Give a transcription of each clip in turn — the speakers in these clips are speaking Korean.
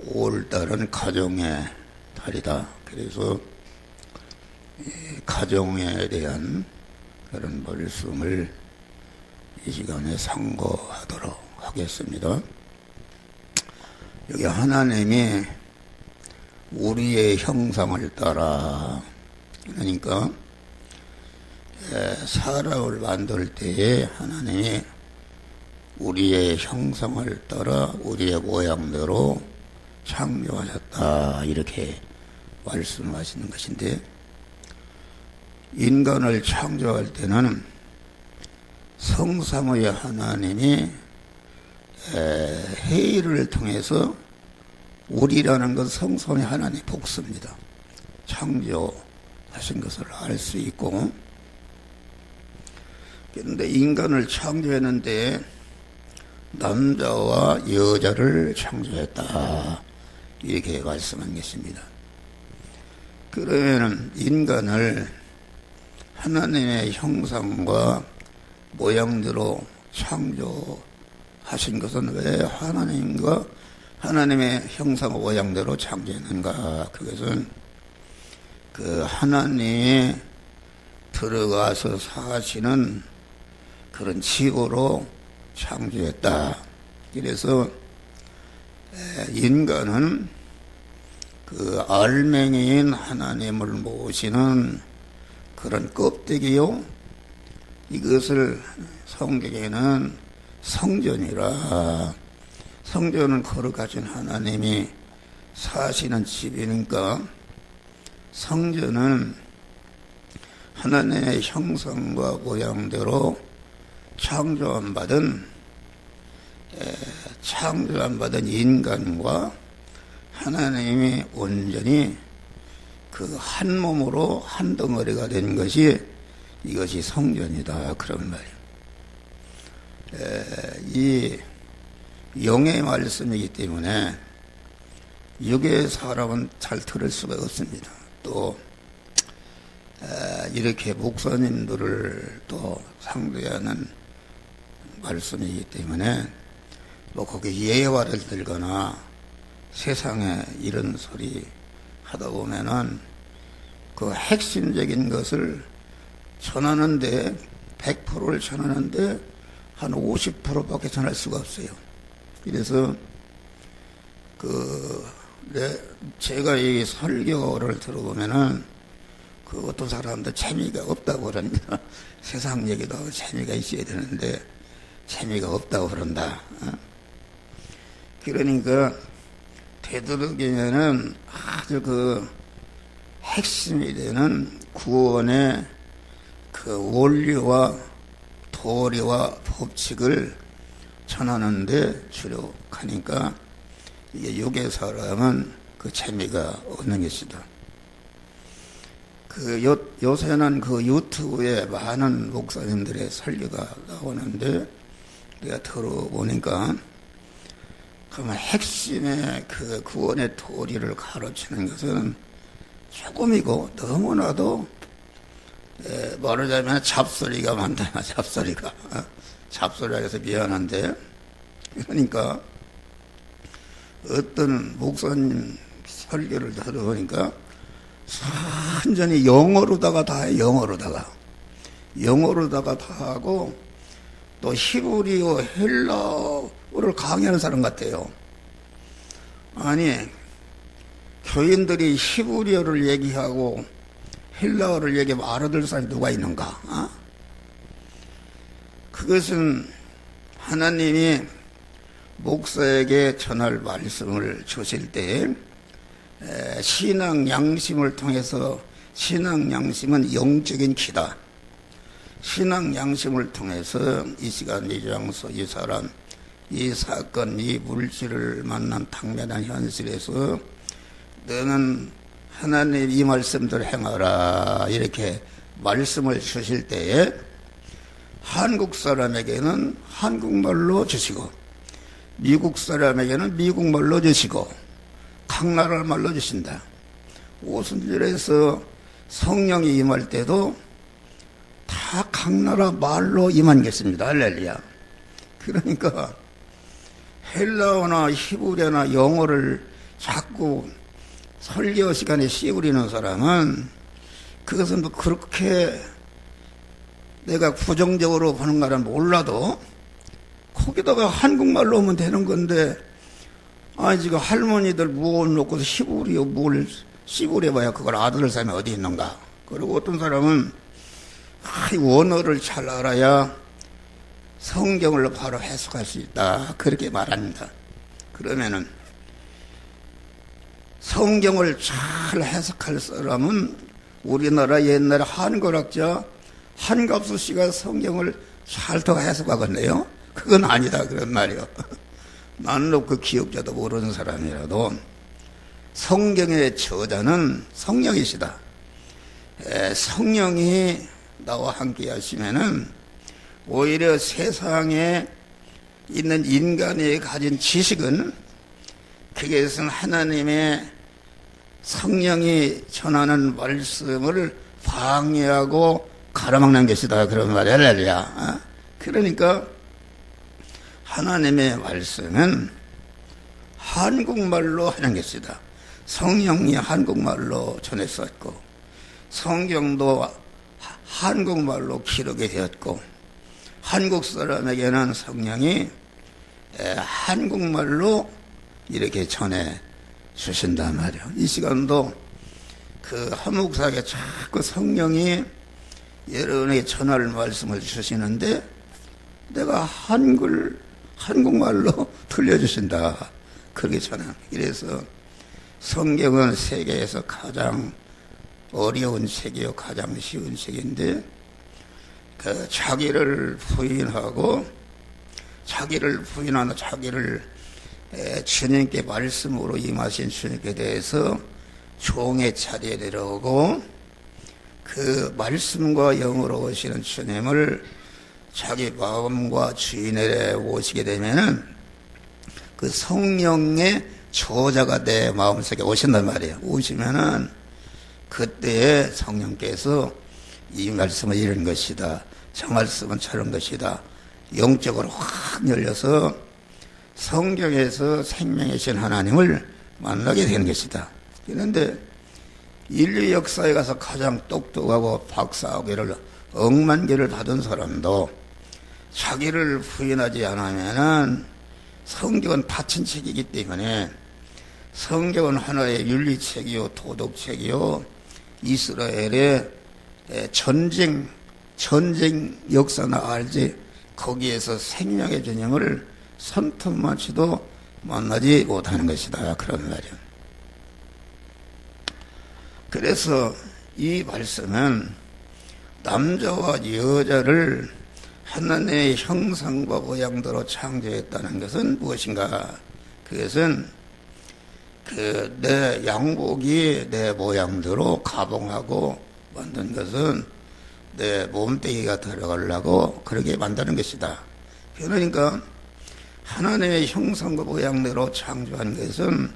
5월달은 가정의 달이다. 그래서 가정에 대한 그런 말씀을 이 시간에 상고하도록 하겠습니다. 여기 하나님이 우리의 형상을 따라, 그러니까 사람을 만들 때에 하나님이 우리의 형상을 따라 우리의 모양대로 창조하셨다, 이렇게 말씀하시는 것인데, 인간을 창조할 때는 성삼의 하나님이 회의를 통해서 우리라는 건 성삼의 하나님의 복수입니다. 창조하신 것을 알 수 있고, 그런데 인간을 창조했는데 남자와 여자를 창조했다, 이렇게 말씀한 것입니다. 그러면 인간을 하나님의 형상과 모양대로 창조하신 것은 왜 하나님의 형상과 모양대로 창조했는가? 그것은 그 하나님이 들어가서 사시는 그런 지구로 창조했다. 그래서 인간은 그 알맹이인 하나님을 모시는 그런 껍데기요, 이것을 성경에는 성전이라, 성전은 거룩하신 하나님이 사시는 집이니까 성전은 하나님의 형상과 모양대로 창조받은 인간과 하나님이 온전히 그 한 몸으로 한 덩어리가 된 것이, 이것이 성전이다, 그런 말이에요. 이 영의 말씀이기 때문에 육의 사람은 잘 들을 수가 없습니다. 또 이렇게 목사님들을 또 상대하는 말씀이기 때문에 뭐 거기 예화를 들거나 세상에 이런 소리 하다 보면은 그 핵심적인 것을 전하는데 100%를 전하는데 한 50%밖에 전할 수가 없어요. 그래서 제가 이 설교를 들어보면은 그 어떤 사람들 재미가 없다고 그럽니다. 세상 얘기도 하고 재미가 있어야 되는데 재미가 없다고 그런다. 그러니까 되도록이면은 아주 그 핵심이 되는 구원의 그 원리와 도리와 법칙을 전하는데 주력하니까 이게 육의 사람은 그 재미가 없는 것이다. 요새는 그 유튜브에 많은 목사님들의 설교가 나오는데 내가 들어보니까 그러면 핵심의 그 구원의 도리를 가르치는 것은 조금이고 너무나도 말하자면 잡소리가 많다. 잡소리가 해서 미안한데, 그러니까 어떤 목사님 설교를 들어보니까 완전히 영어로다가 다 해. 영어로다가 다 하고 또 히브리어, 헬라어를 강의하는 사람 같아요. 아니, 교인들이 히브리어를 얘기하고 헬라어를 얘기하면 알아들 사람이 누가 있는가? 그것은 하나님이 목사에게 전할 말씀을 주실 때 신앙 양심을 통해서, 신앙 양심은 영적인 키다. 신앙 양심을 통해서 이 시간, 이 장소, 이 사람, 이 사건, 이 물질을 만난 당면한 현실에서 너는 하나님 이 말씀대로 행하라, 이렇게 말씀을 주실 때에 한국 사람에게는 한국말로 주시고 미국 사람에게는 미국말로 주시고 각 나라 말로 주신다. 오순절에서 성령이 임할 때도 다 각 나라 말로 임하겠습니다. 할렐루야. 그러니까 헬라어나 히브리어나 영어를 자꾸 설교 시간에 씨 부리는 사람은 그것은 뭐 그렇게 내가 부정적으로 보는 거는 몰라도 거기다가 한국말로 하면 되는 건데, 지금 할머니들 무어놓고서 시부리요, 뭘 시부려봐야 그걸 아들을 사면 어디 있는가. 그리고 어떤 사람은 원어를 잘 알아야 성경을 바로 해석할 수 있다, 그렇게 말합니다. 그러면은 성경을 잘 해석할 사람은 우리나라 옛날에 한글학자 한갑수 씨가 성경을 잘 더 해석하겠네요. 그건 아니다 그런 말이요. 나는 그 기억자도 모르는 사람이라도 성경의 저자는 성령이시다. 성령이 나와 함께 하시면은 오히려 세상에 있는 인간이 가진 지식은 그것은 하나님의 성령이 전하는 말씀을 방해하고 가로막는 것이다, 그런 말이야. 할렐루야. 그러니까 하나님의 말씀은 한국말로 하는 것이다. 성령이 한국말로 전했었고 성경도 한국말로 기록이 되었고 한국 사람에게는 성령이 한국말로 이렇게 전해 주신단 말이에요. 이 시간도 그 한목사에게 자꾸 성령이 여러분에게 전할 말씀을 주시는데 내가 한국말로 들려주신다, 그렇게 전합니다. 그래서 성경은 세계에서 가장 어려운 책이요, 가장 쉬운 책인데 그 자기를 부인하고 자기를 주님께 말씀으로 임하신 주님께 대해서 종의 자리에 내려오고 그 말씀과 영으로 오시는 주님을 자기 마음과 주인에 오시게 되면은 그 성령의 저자가 내 마음속에 오신단 말이에요. 오시면은 그때에 성령께서 이 말씀은 이런 것이다, 저 말씀은 저런 것이다, 영적으로 확 열려서 성경에서 생명이신 하나님을 만나게 되는 것이다. 그런데 인류 역사에 가서 가장 똑똑하고 박사학위를 억만 개를 받은 사람도 자기를 부인하지 않으면은 성경은 닫힌 책이기 때문에 성경은 하나의 윤리책이요, 도덕책이요, 이스라엘의 전쟁 역사나 알지 거기에서 생명의 주님을 손톱만치도 만나지 못하는 것이다, 그런 말이에요. 그래서 이 말씀은 남자와 여자를 하나님의 형상과 모양대로 창조했다는 것은 무엇인가? 그것은 내 양복이 내 모양대로 가봉하고 만든 것은 내 몸뚱이가 들어가려고 그렇게 만드는 것이다. 그러니까 하나님의 형상과 모양대로 창조한 것은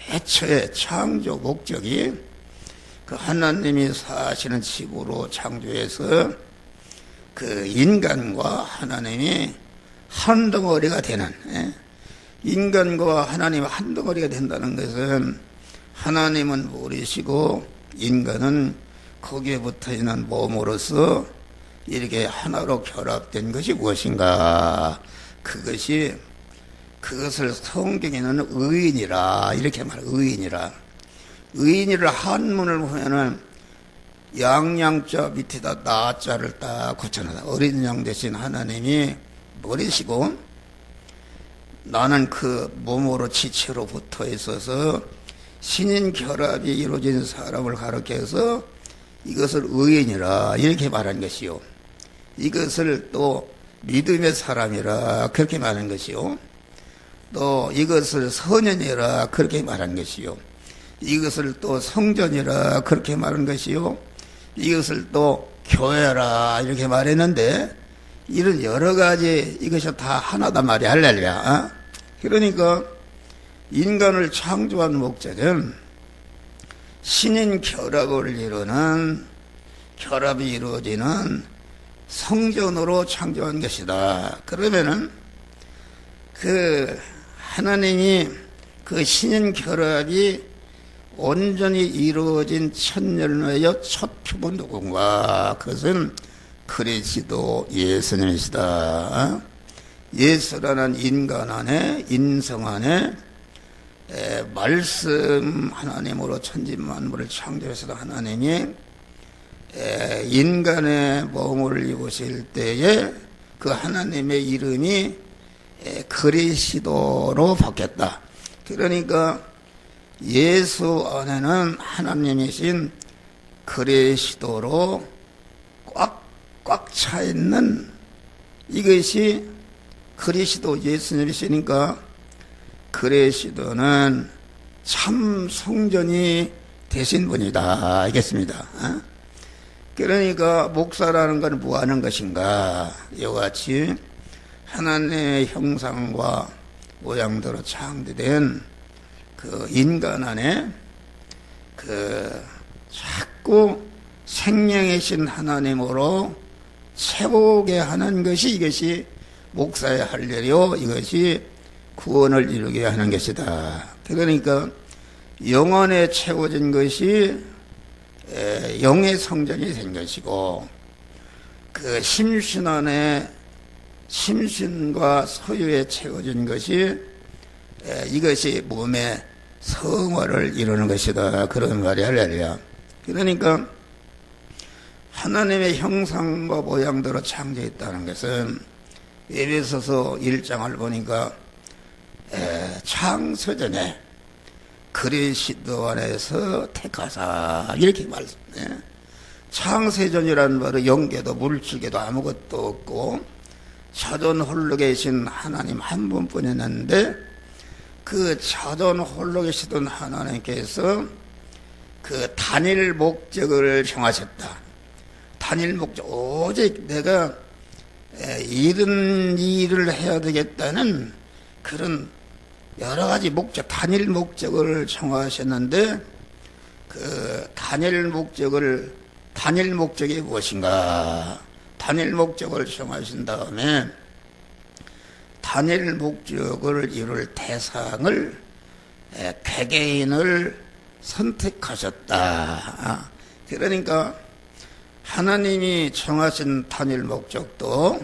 애초에 창조 목적이 그 하나님이 사시는 집으로 창조해서 그 인간과 하나님이 한 덩어리가 되는, 인간과 하나님이 한 덩어리가 된다는 것은 하나님은 물이시고 인간은 거기에 붙어있는 몸으로서 이렇게 하나로 결합된 것이 무엇인가? 그것을 성경에는 의인이라 이렇게 말해요. 의인이라 한문을 보면은 양양자 밑에다 나자를 딱 붙여놔. 어린 양 대신 하나님이 버리시고 나는 그 몸으로 지체로 붙어 있어서 신인 결합이 이루어진 사람을 가르쳐서 이것을 의인이라 이렇게 말한 것이요. 이것을 또 믿음의 사람이라 그렇게 말한 것이요. 또 이것을 선연이라 그렇게 말한 것이요. 이것을 또 성전이라 그렇게 말한 것이요. 이것을 또 교회라 이렇게 말했는데 이런 여러 가지 이것이 다 하나단 말이야. 할렐루야. 그러니까 인간을 창조한 목적은 신인 결합이 이루어지는 성전으로 창조한 것이다. 그러면은 그 하나님이 그 신인 결합이 온전히 이루어진 천년의 첫 표본 누군가? 그것은 그리스도 예수님이시다. 예수라는 인간 안에, 인성 안에 말씀 하나님으로 천지만물을 창조하시던 하나님이 인간의 몸을 입으실 때에 그 하나님의 이름이 그리스도로 바뀌었다. 그러니까 예수 안에는 하나님이신 그리스도로 꽉 차 있는 이것이 그리스도 예수님이시니까 그리스도는 참 성전이 되신 분이다. 알겠습니다. 그러니까 목사라는 건 뭐 하는 것인가? 이와 같이 하나님의 형상과 모양대로 창조된 그 인간 안에 그 자꾸 생명이신 하나님으로 채우게 하는 것이 이것이 목사의 할 일이요. 이것이 구원을 이루게 하는 것이다. 그러니까 영혼에 채워진 것이 영의 성전이 된 것이고 그 심신 안에 심신과 소유에 채워진 것이 이것이 몸의 성화를 이루는 것이다. 그런 말이 할렐루야. 그러니까 하나님의 형상과 모양대로 창조했다는 것은 에베소서 1장을 보니까 창세전에 그리스도 안에서 택하사 이렇게 말씀해. 창세전이라는 말은 영계도 물질계도 아무것도 없고 자존 홀로 계신 하나님 한 분뿐이었는데 그 자존 홀로 계시던 하나님께서 그 단일 목적을 정하셨다. 단일 목적, 오직 내가 이런 일을 해야 되겠다는 그런 여러 가지 목적, 단일 목적을 정하셨는데 그 단일 목적이 무엇인가? 단일 목적을 정하신 다음에 단일 목적을 이룰 대상을 개개인을 선택하셨다. 그러니까 하나님이 정하신 단일 목적도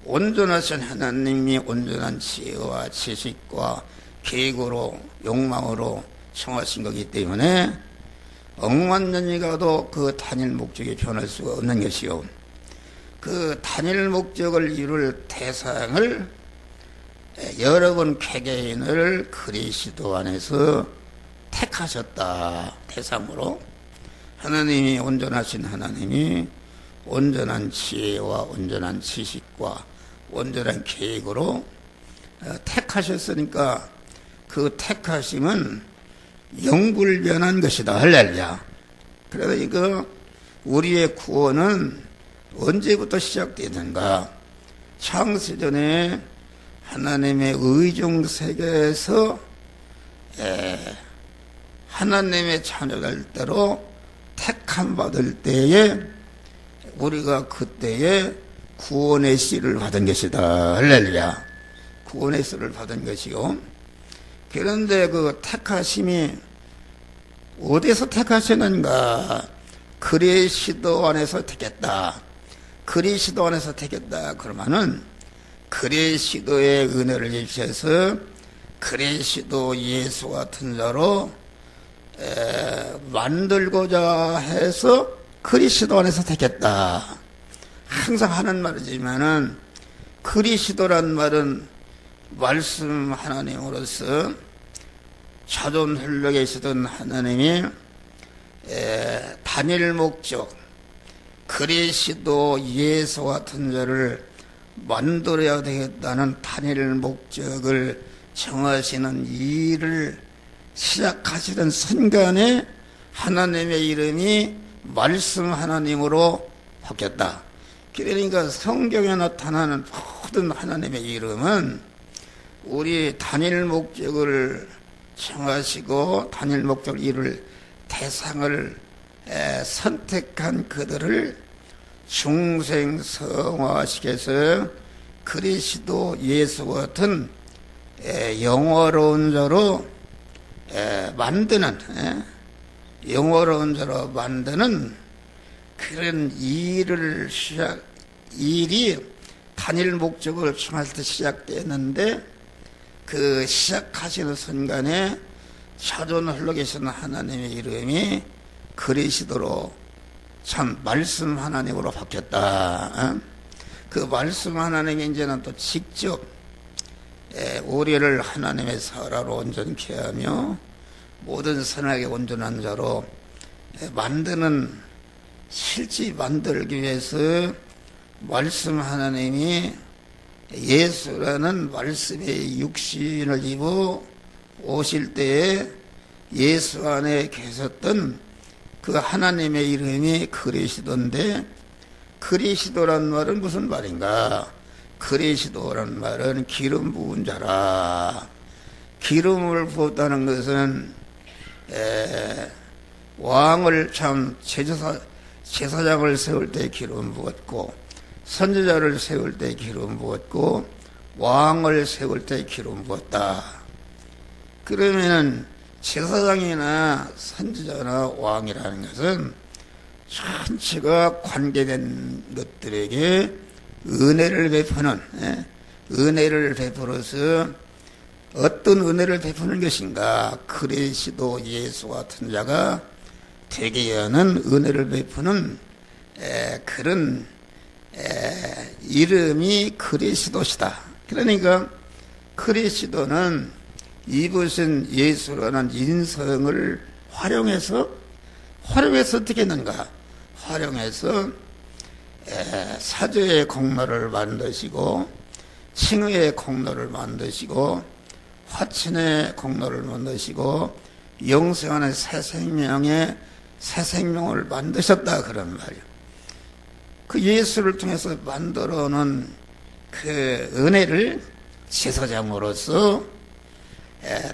온전하신 하나님이 온전한 지혜와 지식과 계획으로 욕망으로 정하신 거기 때문에 억만년이 가도 그 단일 목적이 변할 수가 없는 것이요. 그 단일 목적을 이룰 대상을 여러 번 개개인을 그리스도 안에서 택하셨다. 대상으로 하나님이 온전하신 하나님이 온전한 지혜와 온전한 지식과 온전한 계획으로 택하셨으니까 그 택하심은 영불변한 것이다. 할렐루야. 그래서 이거 우리의 구원은 언제부터 시작되는가? 창세전에 하나님의 의중 세계에서 하나님의 자녀될 대로 택함 받을 때에 우리가 그때에 구원의 씨를 받은 것이다. 할렐루야. 구원의 씨를 받은 것이요. 그런데 그 택하심이 어디서 택하시는가? 그리스도 안에서 택했다. 그리스도 안에서 택했다. 그러면은 그리스도의 은혜를 입혀서 그리스도 예수 같은 자로 만들고자 해서 그리스도 안에서 택했다. 항상 하는 말이지만은 그리스도란 말은 말씀 하나님으로서 자존 홀로 계시던 하나님이 단일 목적 그리스도 예수 같은 자를 만들어야 되겠다는 단일 목적을 정하시는 일을 시작하시던 순간에 하나님의 이름이 말씀 하나님으로 바뀌었다. 그러니까 성경에 나타나는 모든 하나님의 이름은 우리 단일 목적을 정하시고 단일 목적을 이룰 대상을 선택한 그들을 중생성화시켜서 그리스도 예수 같은 영화로운 자로 만드는, 영화로운 자로 만드는 그런 일이 단일 목적을 청할 때 시작되었는데, 그 시작하시는 순간에 자존 홀로 계시는 하나님의 이름이 그리스도로, 참 말씀 하나님으로 바뀌었다. 그 말씀 하나님이 이제는 또 직접 우리를 하나님의 사라로 온전케 하며 모든 선하게 온전한 자로 만드는, 실제 만들기 위해서 말씀 하나님이 예수라는 말씀의 육신을 입어 오실 때에 예수 안에 계셨던 그 하나님의 이름이 그리스도인데, 그리스도란 말은 무슨 말인가? 그리스도란 말은 기름 부은 자라. 기름을 부었다는 것은 왕을, 참 제사장을 세울 때 기름 부었고, 선지자를 세울 때 기름 부었고, 왕을 세울 때 기름 부었다. 그러면은 제사장이나 선지자나 왕이라는 것은 전체가 관계된 것들에게 은혜를 베푸는, 은혜를 베풀어서 어떤 은혜를 베푸는 것인가? 그리스도 예수 같은 자가 되게 하는 은혜를 베푸는 그런 이름이 그리스도시다. 그러니까 그리스도는 입으신 예수라는 인성을 활용해서 어떻게 했는가? 활용해서 사죄의 공로를 만드시고, 칭의의 공로를 만드시고, 화친의 공로를 만드시고, 영생하는 새 생명을 만드셨다, 그런 말이에요. 그 예수를 통해서 만들어 놓은 그 은혜를 제사장으로서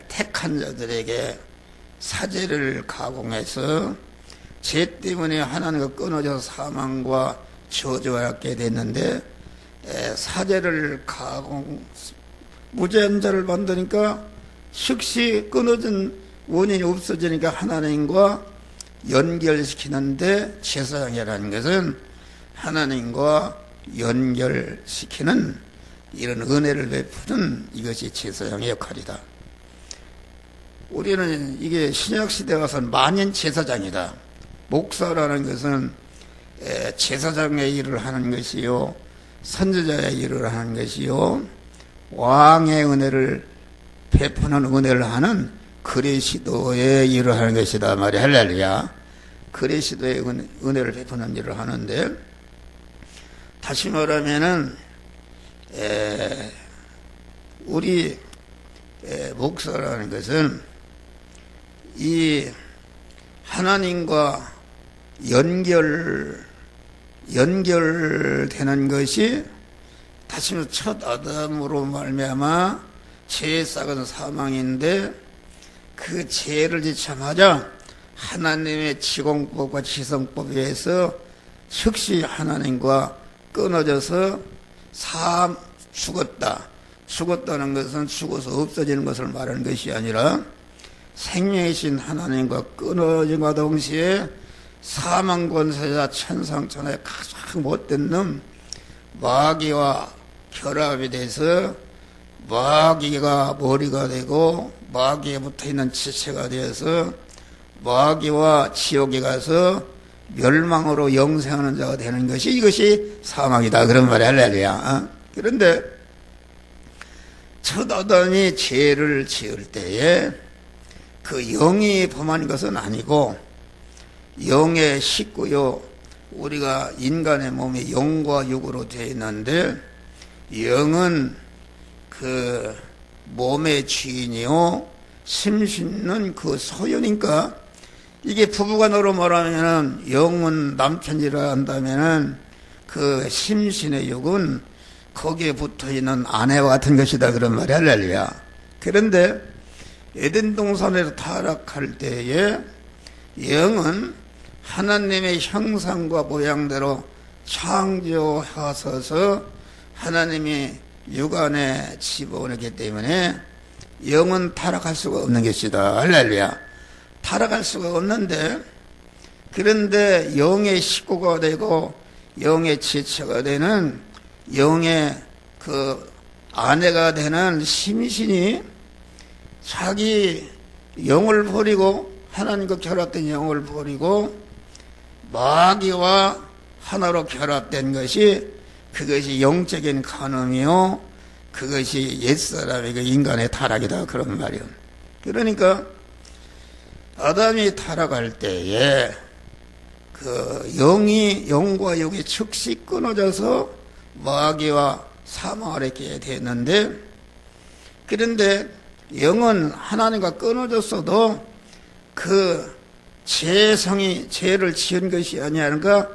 택한 자들에게 사죄를 가공해서 죄 때문에 하나님과 끊어져 사망과 저주를 받게 됐는데, 사죄를 무죄한 자를 만드니까 즉시 끊어진 원인이 없어지니까 하나님과 연결시키는데, 제사장이라는 것은 하나님과 연결시키는 이런 은혜를 베푸는, 이것이 제사장의 역할이다. 우리는 이게 신약시대 와서는 만인 제사장이다. 목사라는 것은 제사장의 일을 하는 것이요, 선지자의 일을 하는 것이요, 왕의 은혜를 베푸는 은혜를 하는 그리스도의 일을 하는 것이다 말이야. 할렐루야. 그리스도의 은혜를 베푸는 일을 하는데, 다시 말하면은 우리 목사라는 것은 이 하나님과 연결되는 것이, 다시 말해서 첫 아담으로 말미암아 죄의 싹은 사망인데, 그 죄를 지참하자 하나님의 지공법과 지성법에 의해서 즉시 하나님과 끊어져서 죽었다는 것은 죽어서 없어지는 것을 말하는 것이 아니라, 생명이신 하나님과 끊어짐과 동시에 사망 권세자 천상천하의 가장 못된 놈 마귀와 결합이 돼서, 마귀가 머리가 되고 마귀에 붙어있는 지체가 되어서 마귀와 지옥에 가서 멸망으로 영생하는 자가 되는 것이, 이것이 사망이다, 그런 말이야. 할렐루야. 그런데 첫 아담이 죄를 지을 때에 그 영이 범한 것은 아니고, 영의 식구요, 우리가 인간의 몸이 영과 육으로 되어 있는데, 영은 그 몸의 주인이요, 심신은 그 소유니까, 이게 부부간으로 말하면은 영은 남편이라 한다면은 그 심신의 육은 거기에 붙어 있는 아내와 같은 것이다, 그런 말이야. 할렐루야. 그런데 에덴 동산에서 타락할 때에 영은 하나님의 형상과 모양대로 창조하셔서 하나님이 육안에 집어넣기 때문에 영은 타락할 수가 없는 것이다. 할렐루야. 타락할 수가 없는데, 그런데 영의 식구가 되고 영의 지체가 되는 영의 그 아내가 되는 심신이 자기 영을 버리고 하나님과 결합된 영을 버리고 마귀와 하나로 결합된 것이, 그것이 영적인 간음이요, 그것이 옛사람의 그 인간의 타락이다, 그런 말이요. 그러니까 아담이 타락할 때에 그 영과 영이 즉시 끊어져서 마귀와 사망을 했게 됐는데, 그런데 영은 하나님과 끊어졌어도 그 죄성이 죄를 지은 것이 아니니까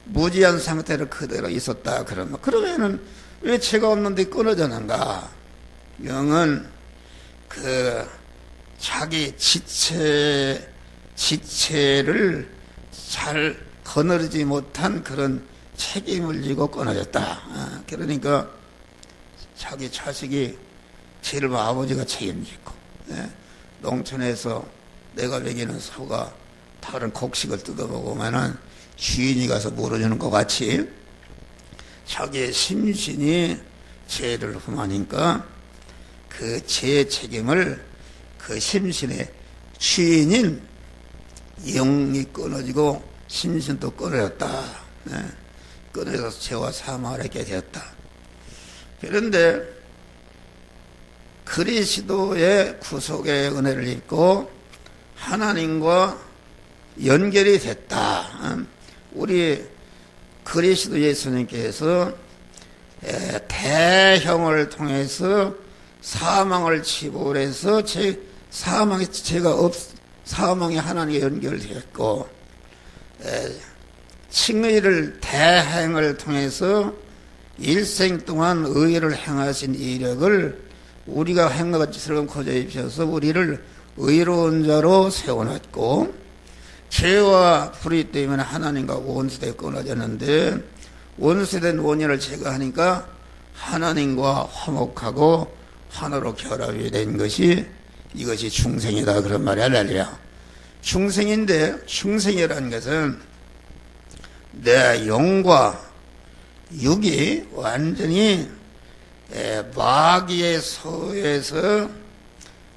무지한 상태로 그대로 있었다. 그러면은 왜 죄가 없는데 끊어졌는가? 영은 그 자기 지체를 잘 거느리지 못한 그런 책임을 지고 끊어졌다. 그러니까 자기 자식이 죄를 아버지가 책임지고, 농촌에서 내가 먹이는 소가 다른 곡식을 뜯어먹으면은 주인이 가서 물어주는 것 같이 자기의 심신이 죄를 범하니까 그 죄의 책임을 그 심신의 주인인 영이 끊어지고 심신도 끊어졌다. 끊어져서 죄와 사망을 하게 되었다. 그런데 그리스도의 구속의 은혜를 입고 하나님과 연결이 됐다. 우리 그리스도 예수님께서 대형을 통해서 사망을 치부해서 사망의 죄가 사망이 하나님과 연결되었고, 칭의를 대행을 통해서 일생 동안 의를 행하신 이력을 우리가 행하처럼 거저 입혀서 우리를 의로운 자로 세워놨고, 죄와 불의 때문에 하나님과 원수되어 끊어졌는데, 원수된 원인을 제거하니까 하나님과 화목하고 하나로 결합이 된 것이, 이것이 중생이다, 그런 말이 할렐루야. 중생인데, 중생이라는 것은 내 영과 육이 완전히 마귀의 소유에서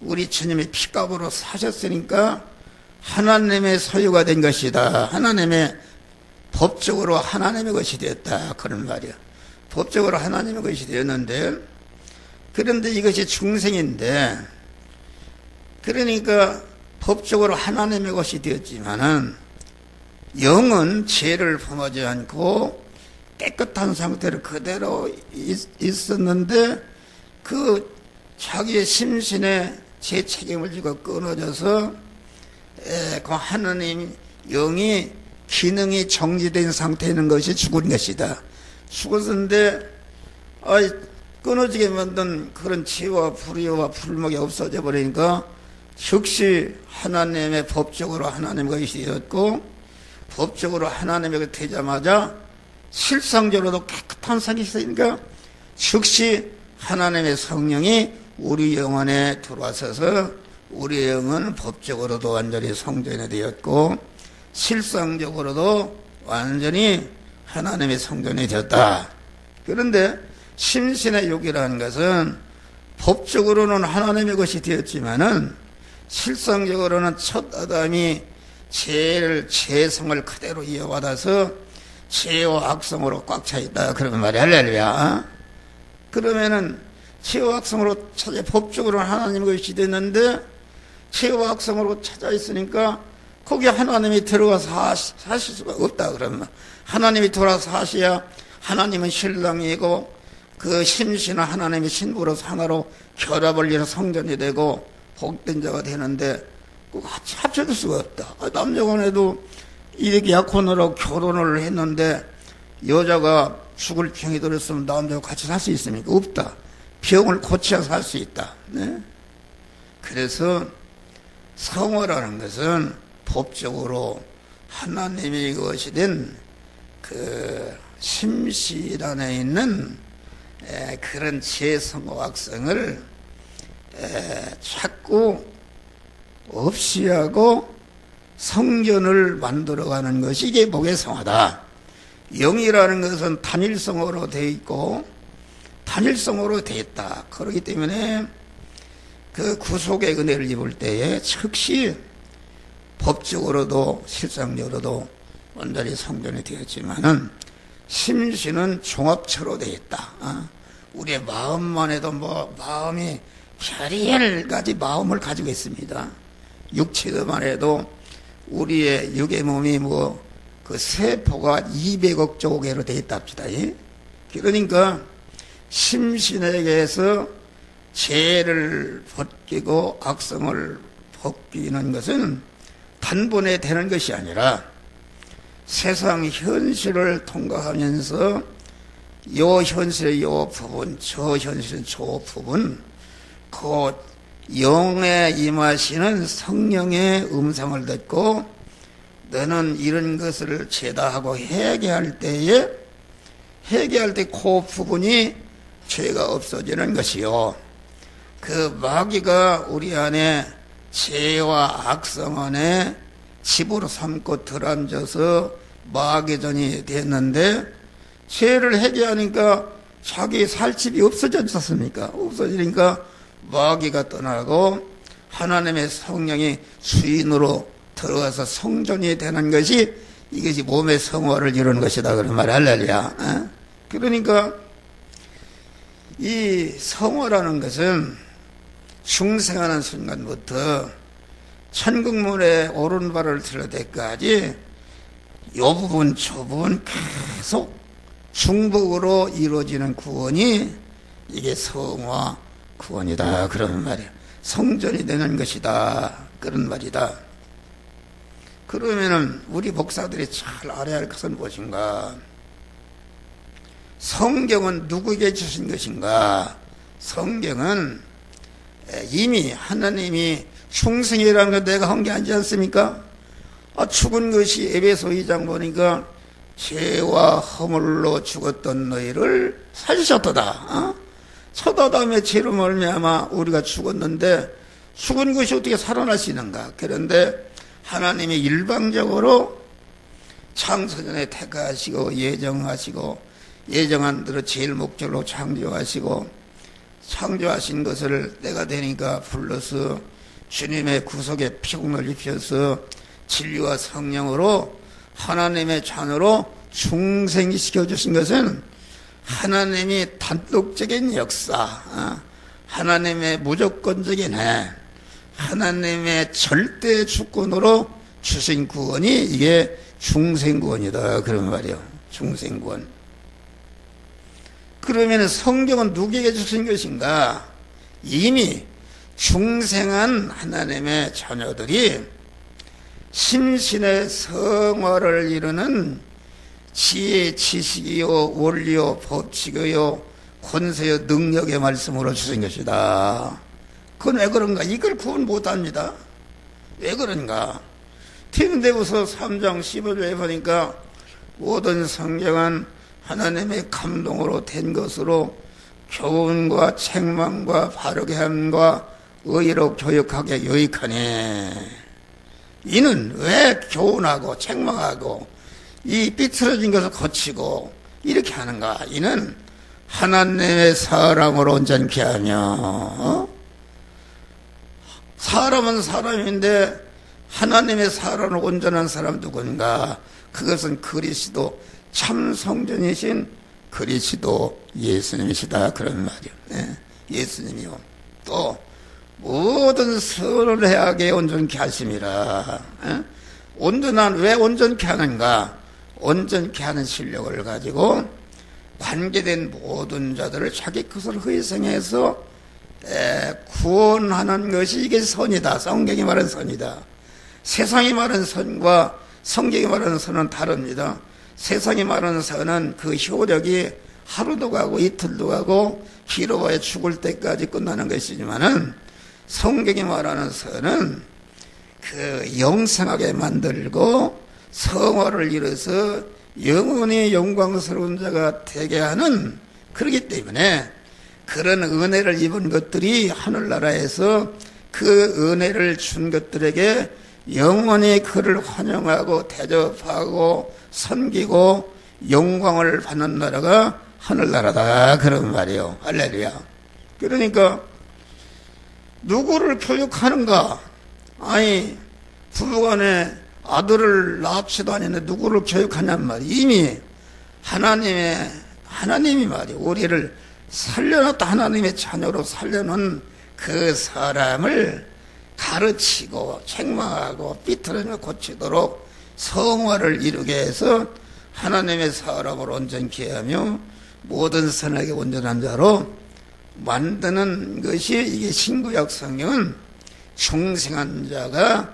우리 주님이 피값으로 사셨으니까 하나님의 소유가 된 것이다. 하나님의 법적으로 하나님의 것이 되었다, 그런 말이야. 법적으로 하나님의 것이 되었는데, 그런데 이것이 중생인데, 그러니까 법적으로 하나님의 것이 되었지만은 영은 죄를 범하지 않고 깨끗한 상태로 그대로 있었는데, 그 자기의 심신에 죄 책임을 지고 끊어져서 그 하나님 영이 기능이 정지된 상태에 있는 것이 죽은 것이다. 죽었는데 끊어지게 만든 그런 죄와 불의와 불목이 없어져 버리니까 즉시 하나님의 법적으로 하나님의 것이 되었고, 법적으로 하나님의 것이 되자마자 실상적으로도 깨끗한 상이 있으니까 즉시 하나님의 성령이 우리 영혼에 들어와서서 우리 영은 법적으로도 완전히 성전이 되었고 실상적으로도 완전히 하나님의 성전이 되었다. 그런데 심신의 육이라는 것은 법적으로는 하나님의 것이 되었지만은 실상적으로는 첫 아담이 죄성을 그대로 이어받아서 죄와 악성으로 꽉 차 있다, 그러면 말이야. 할렐루야. 그러면은 죄와 악성으로 찾아, 법적으로는 하나님의 것이 됐는데 죄와 악성으로 찾아 있으니까 거기에 하나님이 들어가서 사실 수가 없다, 그러면 하나님이 들어와서 사셔야 하나님은 신랑이고 그 심신은 하나님의 신부로서 하나로 결합을 이뤄 성전이 되고 복된 자가 되는데 그 같이 합쳐질 수가 없다. 남녀간에도 이렇게 약혼으로 결혼을 했는데 여자가 죽을 병이 들었으면 남자가 같이 살 수 있습니까? 없다. 병을 고쳐야 살 수 있다. 네? 그래서 성화라는 것은 법적으로 하나님의 것이 된 그 심신 안에 있는 그런 죄성과 악성을 자꾸 없이 하고 성전을 만들어가는 것이 이게 복의 성화다. 영이라는 것은 단일성으로 되어 있고 단일성으로 되어 있다. 그렇기 때문에 그 구속의 은혜를 입을 때에 즉시 법적으로도 실상적으로도 완전히 성전이 되었지만은 심신은 종합체로 되어 있다. 우리의 마음만 해도 마음이 별의별 가지 마음을 가지고 있습니다. 육체만 해도 우리의 육의 몸이 그 세포가 200억 조개로 되어 있다 합시다. 그러니까 심신에게서 죄를 벗기고 악성을 벗기는 것은 단번에 되는 것이 아니라 세상 현실을 통과하면서 요 현실의 요 부분, 저 현실의 저 부분, 그 영에 임하시는 성령의 음성을 듣고 너는 이런 것을 제다하고 회개할 때 그 부분이 죄가 없어지는 것이요. 그 마귀가 우리 안에 죄와 악성 안에 집으로 삼고 들어앉아서 마귀전이 됐는데 죄를 회개하니까 자기 살 집이 없어졌지 않습니까? 없어지니까 마귀가 떠나고 하나님의 성령이 주인으로 들어가서 성전이 되는 것이 이것이 몸의 성화를 이루는 것이다. 그런 말 할렐루야. 그러니까 이 성화라는 것은 중생하는 순간부터 천국문에 오른발을 들을 때까지 요 부분 저 부분 계속 중복으로 이루어지는 구원이 이게 성화 구원이다. 그런 말이야. 성전이 되는 것이다. 그런 말이다. 그러면은 우리 목사들이 잘 알아야 할 것은 무엇인가? 성경은 누구에게 주신 것인가? 성경은 이미 하나님이 충성이라는 거 내가 한 게 아니지 않습니까? 죽은 것이 에베소 2장 보니까 죄와 허물로 죽었던 너희를 살리셨도다. 처다다음에 죄로 말미암아 우리가 죽었는데 죽은 것이 어떻게 살아날 수 있는가? 그런데 하나님이 일방적으로 창세전에 택하시고 예정한 대로 제일 목적으로 창조하시고 창조하신 것을 때가 되니까 불러서 주님의 구속에 피공을 입혀서 진리와 성령으로 하나님의 자녀로 중생시켜 주신 것은 하나님이 단독적인 역사, 하나님의 무조건적인 하나님의 절대 주권으로 주신 구원이 이게 중생구원이다. 그런 말이에요. 중생구원. 그러면 성경은 누구에게 주신 것인가? 이미 중생한 하나님의 자녀들이 심신의 성화를 이루는 지혜, 지식이요, 원리요, 법칙이요, 권세요, 능력의 말씀으로 주신 것이다. 그건 왜 그런가? 이걸 구분 못합니다. 왜 그런가? 디모데후서 3장 15절에 보니까 모든 성경은 하나님의 감동으로 된 것으로 교훈과 책망과 바르게 함과 의로 교육하게 유익하니 이는 왜 교훈하고 책망하고 이 삐뚤어진 것을 고치고 이렇게 하는가? 이는 하나님의 사람으로 온전케 하며 사람은 사람인데 하나님의 사람으로 온전한 사람 누군가? 그것은 그리스도 참 성전이신 그리스도 예수님이시다. 그런 말이요. 예수님이요. 또 모든 선을 행하게 온전케 하심이라. 온전한 왜 온전케 하는가? 온전케 하는 실력을 가지고 관계된 모든 자들을 자기 것을 희생해서 구원하는 것이 이게 선이다. 성경이 말하는 선이다. 세상이 말하는 선과 성경이 말하는 선은 다릅니다. 세상이 말하는 선은 그 효력이 하루도 가고 이틀도 가고 길어봐야 죽을 때까지 끝나는 것이지만은 성경이 말하는 선은 그 영생하게 만들고 성화를 이뤄서 영원히 영광스러운 자가 되게 하는, 그렇기 때문에 그런 은혜를 입은 것들이 하늘나라에서 그 은혜를 준 것들에게 영원히 그를 환영하고 대접하고 섬기고 영광을 받는 나라가 하늘나라다 그런 말이에요. 할렐루야. 그러니까 누구를 교육하는가? 아니 부부간에 아들을 낳지도 않았는데 누구를 교육하냔 말이에요. 이미 하나님이 말이에요. 우리를 살려놨다 하나님의 자녀로 살려놓은 그 사람을 가르치고 책망하고 삐뚤어져 고치도록 성화를 이루게 해서 하나님의 사람을 온전케 하며 모든 선하게 온전한 자로 만드는 것이 이게 신구약 성경은 중생한 자가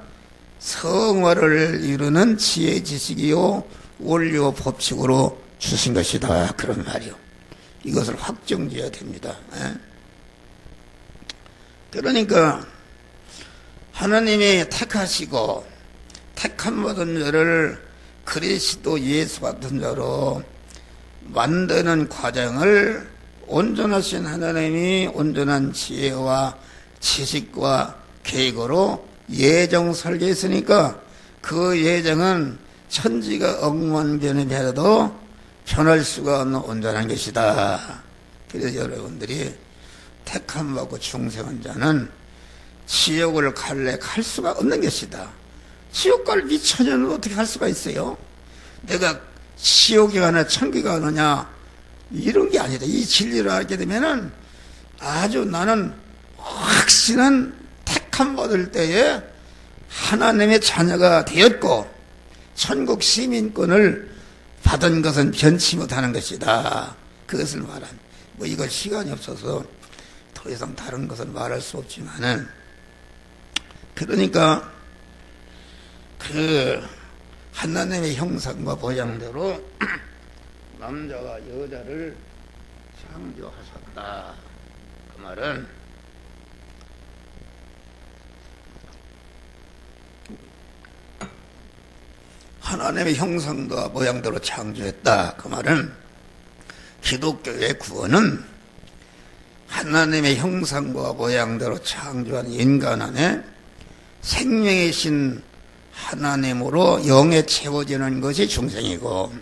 성화를 이루는 지혜 지식이요 원리요 법칙으로 주신 것이다 그런 말이요. 이것을 확정지어야 됩니다. 그러니까 하나님이 택하시고 택함 받은 자를 그리스도 예수 같은 자로 만드는 과정을 온전하신 하나님이 온전한 지혜와 지식과 계획으로 예정 설계했으니까 그 예정은 천지가 억만변해도 변할 수가 없는 온전한 것이다. 그래서 여러분들이 택함 받고 중생한 자는 지옥을 갈래 갈 수가 없는 것이다. 지옥 갈 미천년은 어떻게 할 수가 있어요? 내가 지옥에 가느냐 천국에 가느냐 이런 게 아니다. 이 진리를 알게 되면은 아주 나는 확실한 택함 받을 때에 하나님의 자녀가 되었고 천국 시민권을 받은 것은 변치 못하는 것이다. 그것을 말한. 뭐 이걸 시간이 없어서 더 이상 다른 것을 말할 수 없지만은 그러니까 그 하나님의 형상과 모양대로 남자와 여자를 창조하셨다. 그 말은 하나님의 형상과 모양대로 창조했다. 그 말은 기독교의 구원은 하나님의 형상과 모양대로 창조한 인간 안에 생명의 신 하나님으로 영에 채워지는 것이 중생이고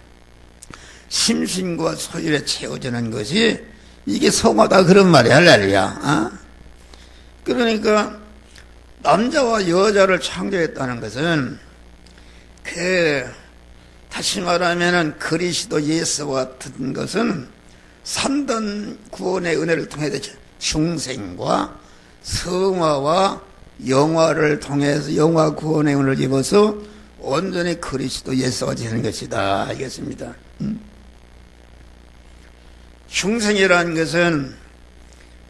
심신과 소율에 채워지는 것이 이게 성화다 그런 말이야. 할렐루야. 그러니까 남자와 여자를 창조했다는 것은 다시 말하면은 그리스도 예수와 같은 것은 3단 구원의 은혜를 통해서 중생과 성화와 영화를 통해서 영화 구원의 은혜를 입어서 온전히 그리스도 예수가 되는 것이다. 알겠습니다. 중생이라는 것은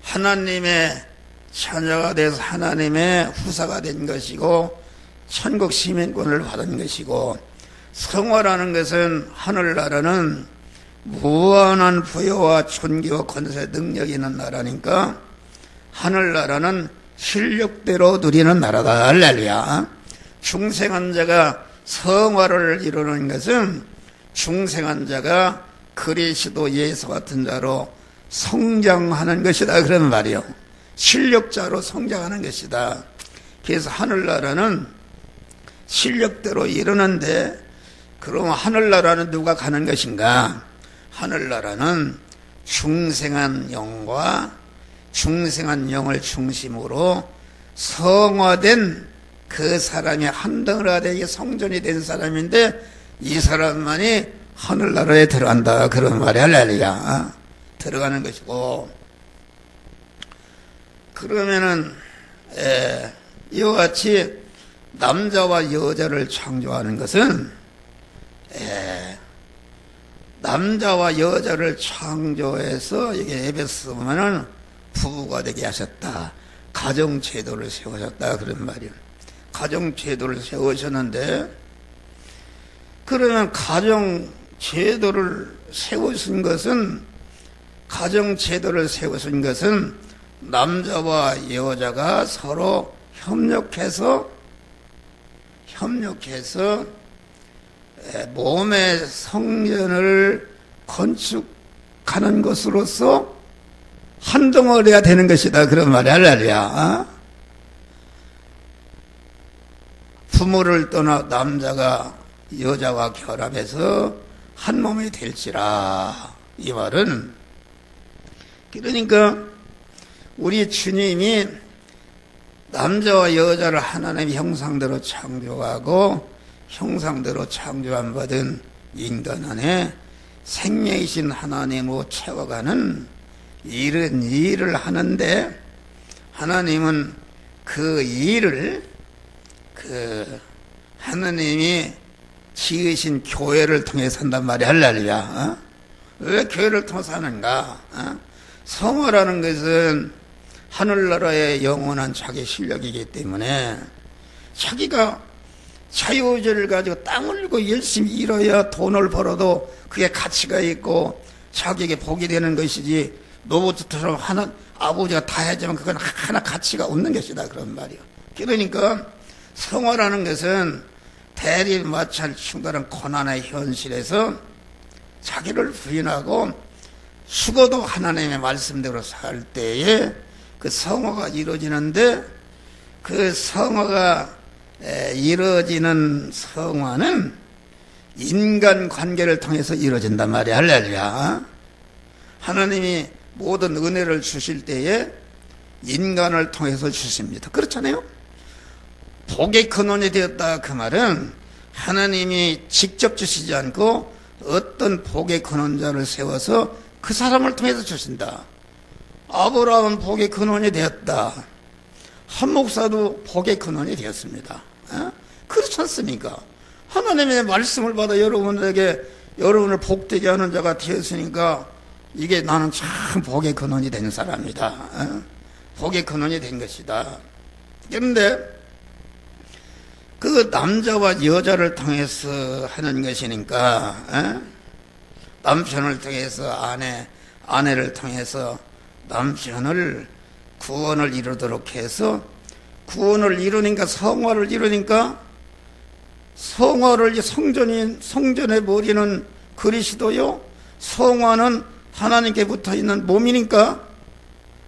하나님의 자녀가 돼서 하나님의 후사가 된 것이고 천국 시민권을 받은 것이고 성화라는 것은 하늘나라는 무한한 부여와 존귀와 권세 능력이 있는 나라니까 하늘나라는 실력대로 누리는 나라다. 할렐루야. 중생한 자가 성화를 이루는 것은 중생한 자가 그리스도 예수 같은 자로 성장하는 것이다 그런 말이요. 실력자로 성장하는 것이다. 그래서 하늘나라는 실력대로 이루는데 그럼 하늘나라는 누가 가는 것인가? 하늘나라는 중생한 영과 중생한 영을 중심으로 성화된 그 사람이 한덩어리가 성전이 된 사람인데 이 사람만이 하늘나라에 들어간다 그런 말이 할렐루야. 들어가는 것이고 그러면은 이와 같이 남자와 여자를 창조하는 것은 남자와 여자를 창조해서 이게 에베소 보면은 부부가 되게 하셨다. 가정제도를 세우셨다 그런 말이에요. 가정제도를 세우셨는데 그러면 가정제도를 세우신 것은 남자와 여자가 서로 협력해서 몸의 성전을 건축하는 것으로서 한 덩어리가 되는 것이다. 그런 말이 할렐루야. 부모를 떠나 남자가 여자와 결합해서 한 몸이 될지라. 이 말은 그러니까 우리 주님이 남자와 여자를 하나님의 형상대로 창조하고 형상대로 창조한 받은 인간 안에 생명이신 하나님으로 채워가는 이런 일을 하는데 하나님은 그 일을 하나님이 지으신 교회를 통해서 한단 말이야. 할렐루야. 왜 교회를 통해서 하는가? 성화라는 것은 하늘나라의 영원한 자기 실력이기 때문에 자기가 자유의지를 가지고 땅을 들고 열심히 일해야 돈을 벌어도 그게 가치가 있고 자기에게 복이 되는 것이지 노부트처럼 하는 아버지가 다 해주면 그건 하나 가치가 없는 것이다. 그런 말이요. 그러니까 성화라는 것은 대립마찰 충돌한 고난의 현실에서 자기를 부인하고 죽어도 하나님의 말씀대로 살 때에 그 성화가 이루어지는데 그 성화가 이루어지는 성화는 인간관계를 통해서 이루어진단 말이야. 할렐루야. 하나님이 모든 은혜를 주실 때에 인간을 통해서 주십니다. 그렇잖아요. 복의 근원이 되었다. 그 말은 하나님이 직접 주시지 않고 어떤 복의 근원자를 세워서 그 사람을 통해서 주신다. 아브라함은 복의 근원이 되었다. 한 목사도 복의 근원이 되었습니다. 그렇지 않습니까? 하나님의 말씀을 받아 여러분에게 여러분을 복되게 하는 자가 되었으니까 이게 나는 참 복의 근원이 된 사람이다. 복의 근원이 된 것이다. 그런데 그 남자와 여자를 통해서 하는 것이니까 남편을 통해서 아내를 통해서 남편을 구원을 이루도록 해서 구원을 이루니까 성화를 이루니까 성화를 성전에 모리는 그리스도요. 성화는 하나님께 붙어있는 몸이니까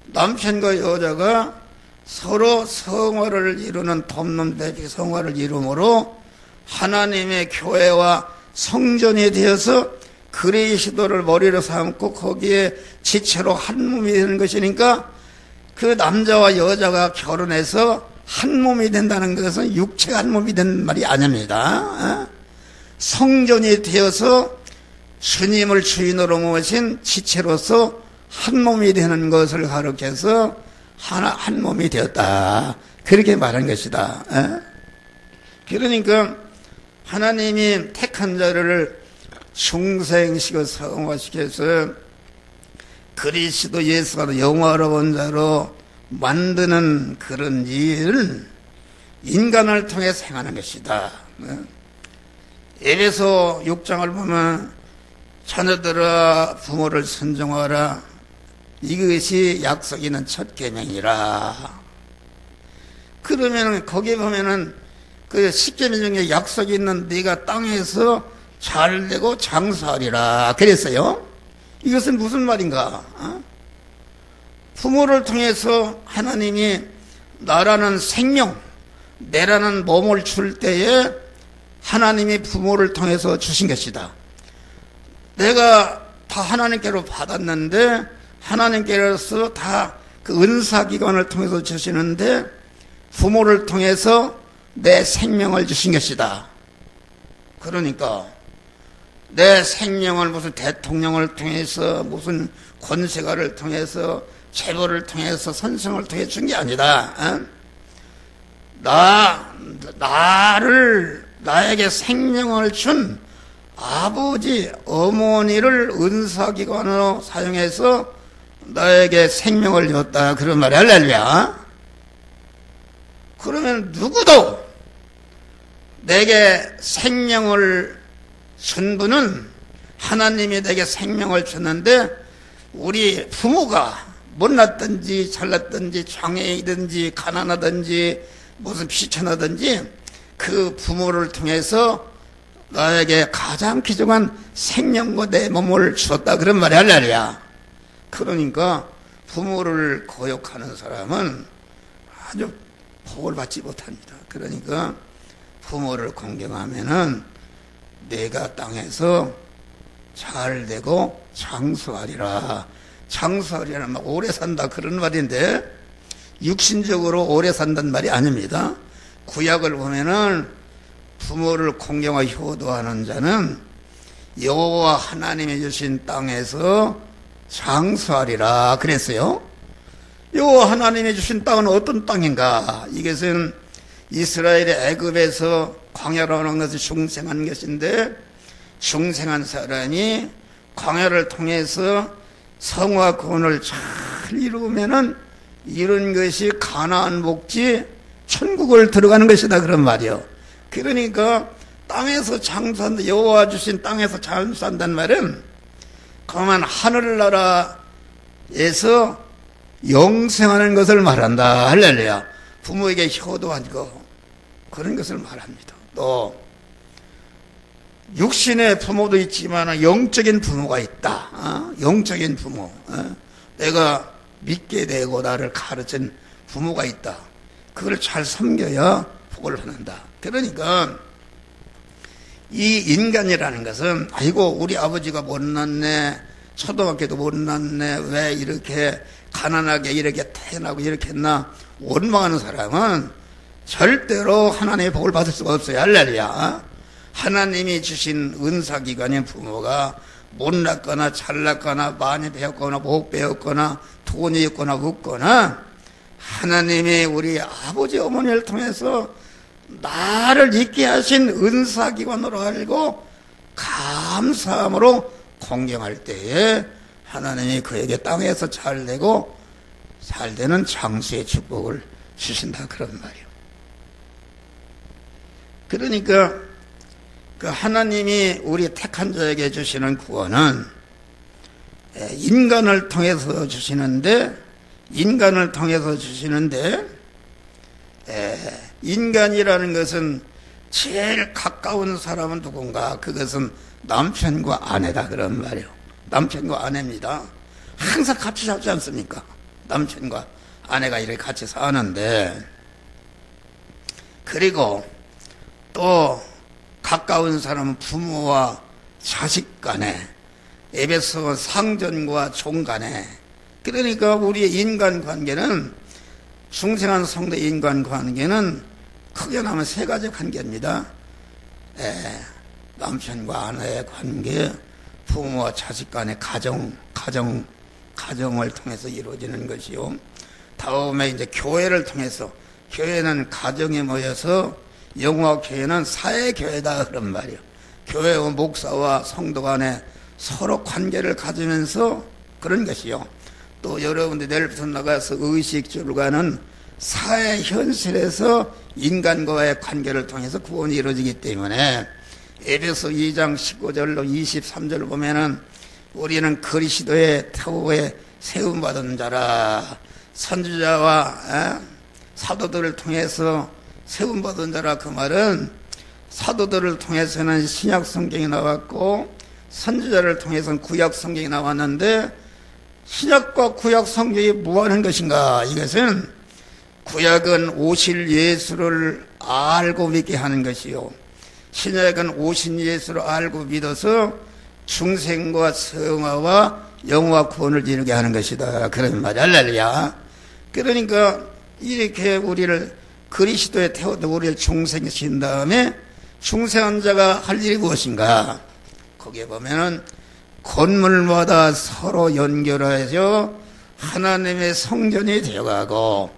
남편과 여자가 서로 성화를 이루는 돕는 대비 성화를 이루므로 하나님의 교회와 성전이 되어서 그리스도를 머리로 삼고 거기에 지체로 한 몸이 되는 것이니까 그 남자와 여자가 결혼해서 한 몸이 된다는 것은 육체가 한 몸이 된 말이 아닙니다. 성전이 되어서 주님을 주인으로 모신 지체로서 한 몸이 되는 것을 가르쳐서 한 몸이 되었다. 그렇게 말한 것이다. 그러니까 하나님이 택한 자를 중생시켜 성화시켜서 그리스도 예수가 영화로운 자로 만드는 그런 일을 인간을 통해 행하는 것이다. 에베소 6장을 보면 자녀들아 부모를 순종하라. 이것이 약속 있는 첫 계명이라. 그러면 거기 보면은 그 10계명 중에 약속이 있는 네가 땅에서 잘되고 장수하리라 그랬어요. 이것은 무슨 말인가? 부모를 통해서 하나님이 나라는 생명, 내라는 몸을 줄 때에 하나님이 부모를 통해서 주신 것이다. 내가 다 하나님께로 받았는데 하나님께서 다 그 은사기관을 통해서 주시는데 부모를 통해서 내 생명을 주신 것이다. 그러니까 내 생명을 무슨 대통령을 통해서 무슨 권세가를 통해서 재벌을 통해서 선생을 통해 준 게 아니다. 나에게 생명을 준 아버지, 어머니를 은사기관으로 사용해서 나에게 생명을 줬다. 그런 말이 할렐루야. 그러면 누구도 내게 생명을 준 분은 하나님이 내게 생명을 줬는데 우리 부모가 못났든지 잘났든지 장애이든지 가난하든지 무슨 비천하든지 그 부모를 통해서 나에게 가장 귀중한 생명과 내 몸을 주었다. 그런 말이 할렐루야. 그러니까 부모를 거역하는 사람은 아주 복을 받지 못합니다. 그러니까 부모를 공경하면은 내가 땅에서 잘 되고 장수하리라. 장수하리라는 말, 오래 산다 그런 말인데 육신적으로 오래 산다는 말이 아닙니다. 구약을 보면은 부모를 공경하고 효도하는 자는 여호와 하나님이 주신 땅에서 장수하리라 그랬어요. 여호와 하나님이 주신 땅은 어떤 땅인가? 이것은 이스라엘의 애굽에서 광야로 오는 것이 중생한 것인데, 중생한 사람이 광야를 통해서 성화 구원을 잘 이루면은 이런 것이 가나안 복지 천국을 들어가는 것이다 그런 말이요. 그러니까 땅에서 장수한다, 여호와 주신 땅에서 장수한다는 말은 그만 하늘나라에서 영생하는 것을 말한다. 할렐루야. 부모에게 효도하고 그런 것을 말합니다. 또 육신의 부모도 있지만 영적인 부모가 있다. 영적인 부모. 내가 믿게 되고 나를 가르친 부모가 있다. 그걸 잘 섬겨야 복을 받는다. 그러니까 이 인간이라는 것은 아이고 우리 아버지가 못났네, 초등학교도 못났네, 왜 이렇게 가난하게 이렇게 태어나고 이렇게 했나 원망하는 사람은 절대로 하나님의 복을 받을 수가 없어요. 할렐루야. 하나님이 주신 은사기관인 부모가 못났거나 잘났거나 많이 배웠거나 못 배웠거나 돈이 있거나 없거나 하나님이 우리 아버지 어머니를 통해서 나를 있게 하신 은사기관으로 알고 감사함으로 공경할 때에 하나님이 그에게 땅에서 잘 되고 잘 되는 장수의 축복을 주신다 그런 말이에요. 그러니까 그 하나님이 우리 택한 자에게 주시는 구원은 인간을 통해서 주시는데 인간이라는 것은 제일 가까운 사람은 누군가? 그것은 남편과 아내다 그런 말이에요. 남편과 아내입니다. 항상 같이 살지 않습니까? 남편과 아내가 이렇게 같이 사는데, 그리고 또 가까운 사람은 부모와 자식 간에, 에베소 상전과 종 간에. 그러니까 우리의 인간관계는, 중생한 성도 인간관계는 크게 나면 세 가지 관계입니다. 남편과 아내의 관계, 부모와 자식 간의 가정을 통해서 이루어지는 것이요. 다음에 이제 교회를 통해서, 교회는 가정에 모여서, 영화 교회는 사회교회다 그런 말이에요. 교회와 목사와 성도 간에 서로 관계를 가지면서 그런 것이요. 또 여러분들 내일부터 나가서 의식주를 사회 현실에서 인간과의 관계를 통해서 구원이 이루어지기 때문에 에베소 2장 19절로 23절을 보면은 우리는 그리스도의 태우에 세움받은 자라, 선지자와 사도들을 통해서 세움받은 자라. 그 말은 사도들을 통해서는 신약 성경이 나왔고 선지자를 통해서는 구약 성경이 나왔는데, 신약과 구약 성경이 무엇하는 것인가? 이것은 구약은 오실 예수를 알고 믿게 하는 것이요, 신약은 오신 예수를 알고 믿어서 중생과 성화와 영화 구원을 이루게 하는 것이다 그런 말이야. 할렐루야. 그러니까 이렇게 우리를 그리스도에 태워도 우리를 중생시킨 다음에 중생한 자가 할 일이 무엇인가? 거기에 보면은 건물마다 서로 연결하여 하나님의 성전이 되어가고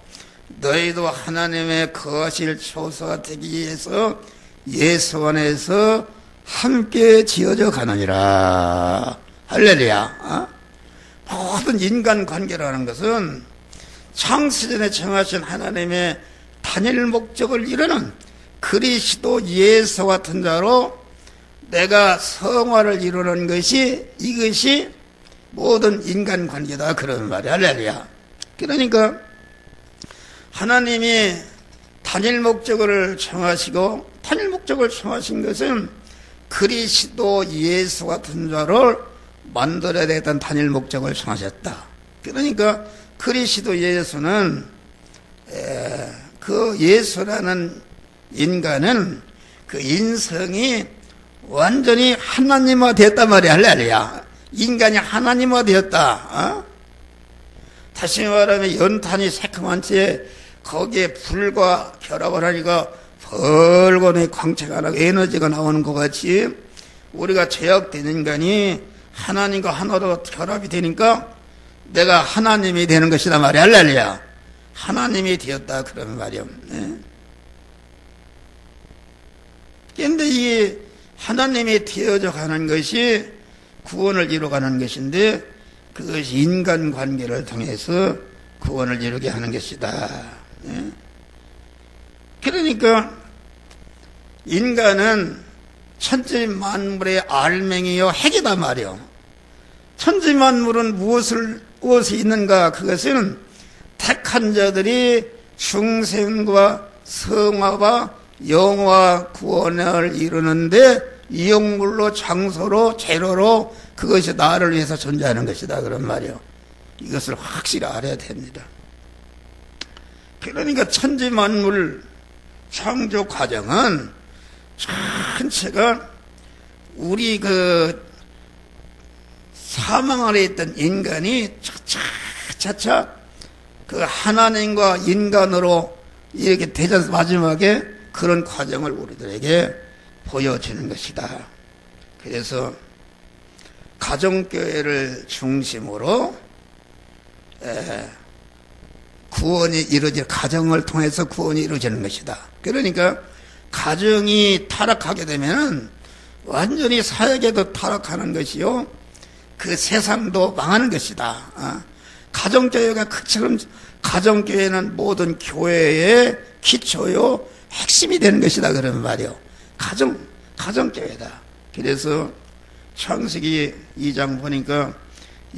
너희도 하나님의 거하실 초소가 되기 위해서 예수 안에서 함께 지어져 가느니라. 할렐루야. 모든 인간관계라는 것은 창세전에 정하신 하나님의 단일 목적을 이루는 그리스도 예수 같은 자로 내가 성화를 이루는 것이, 이것이 모든 인간관계다 그런 말이야. 할렐루야. 그러니까 하나님이 단일 목적을 정하시고, 단일 목적을 정하신 것은 그리스도 예수 같은 자를 만들어야 되던 단일 목적을 정하셨다. 그러니까 그리스도 예수는 그 예수라는 인간은 그 인성이 완전히 하나님화 되었단 말이야. 할렐루야. 인간이 하나님화 되었다. 다시 말하면 연탄이 새콤한 채 거기에 불과 결합을 하니까 벌거니 광채가 나고 에너지가 나오는 것 같이 우리가 죄악된 인간이 하나님과 하나로 결합이 되니까 내가 하나님이 되는 것이다 말이야. 할렐루야. 하나님이 되었다 그런 말이요. 그런데 이 하나님이 되어져 가는 것이 구원을 이루어가는 것인데 그것이 인간관계를 통해서 구원을 이루게 하는 것이다. 그러니까 인간은 천지만물의 알맹이요 핵이다 말이요. 천지만물은 무엇이 있는가? 그것은 택한 자들이 중생과 성화와 영화 구원을 이루는데 이용물로 장소로 재료로 그것이 나를 위해서 존재하는 것이다 그런 말이요. 이것을 확실히 알아야 됩니다. 그러니까 천지만물 창조 과정은 전체가 우리 그 사망 아래 있던 인간이 차차 그 하나님과 인간으로 이렇게 되자 마지막에 그런 과정을 우리들에게 보여주는 것이다. 그래서 가정교회를 중심으로 구원이 이루어질 가정을 통해서 구원이 이루어지는 것이다. 그러니까 가정이 타락하게 되면 완전히 사역에도 타락하는 것이요, 그 세상도 망하는 것이다. 가정교회가 그처럼 가정교회는 모든 교회의 기초요 핵심이 되는 것이다 그런 말이요. 가정교회다. 그래서 창세기 2장 보니까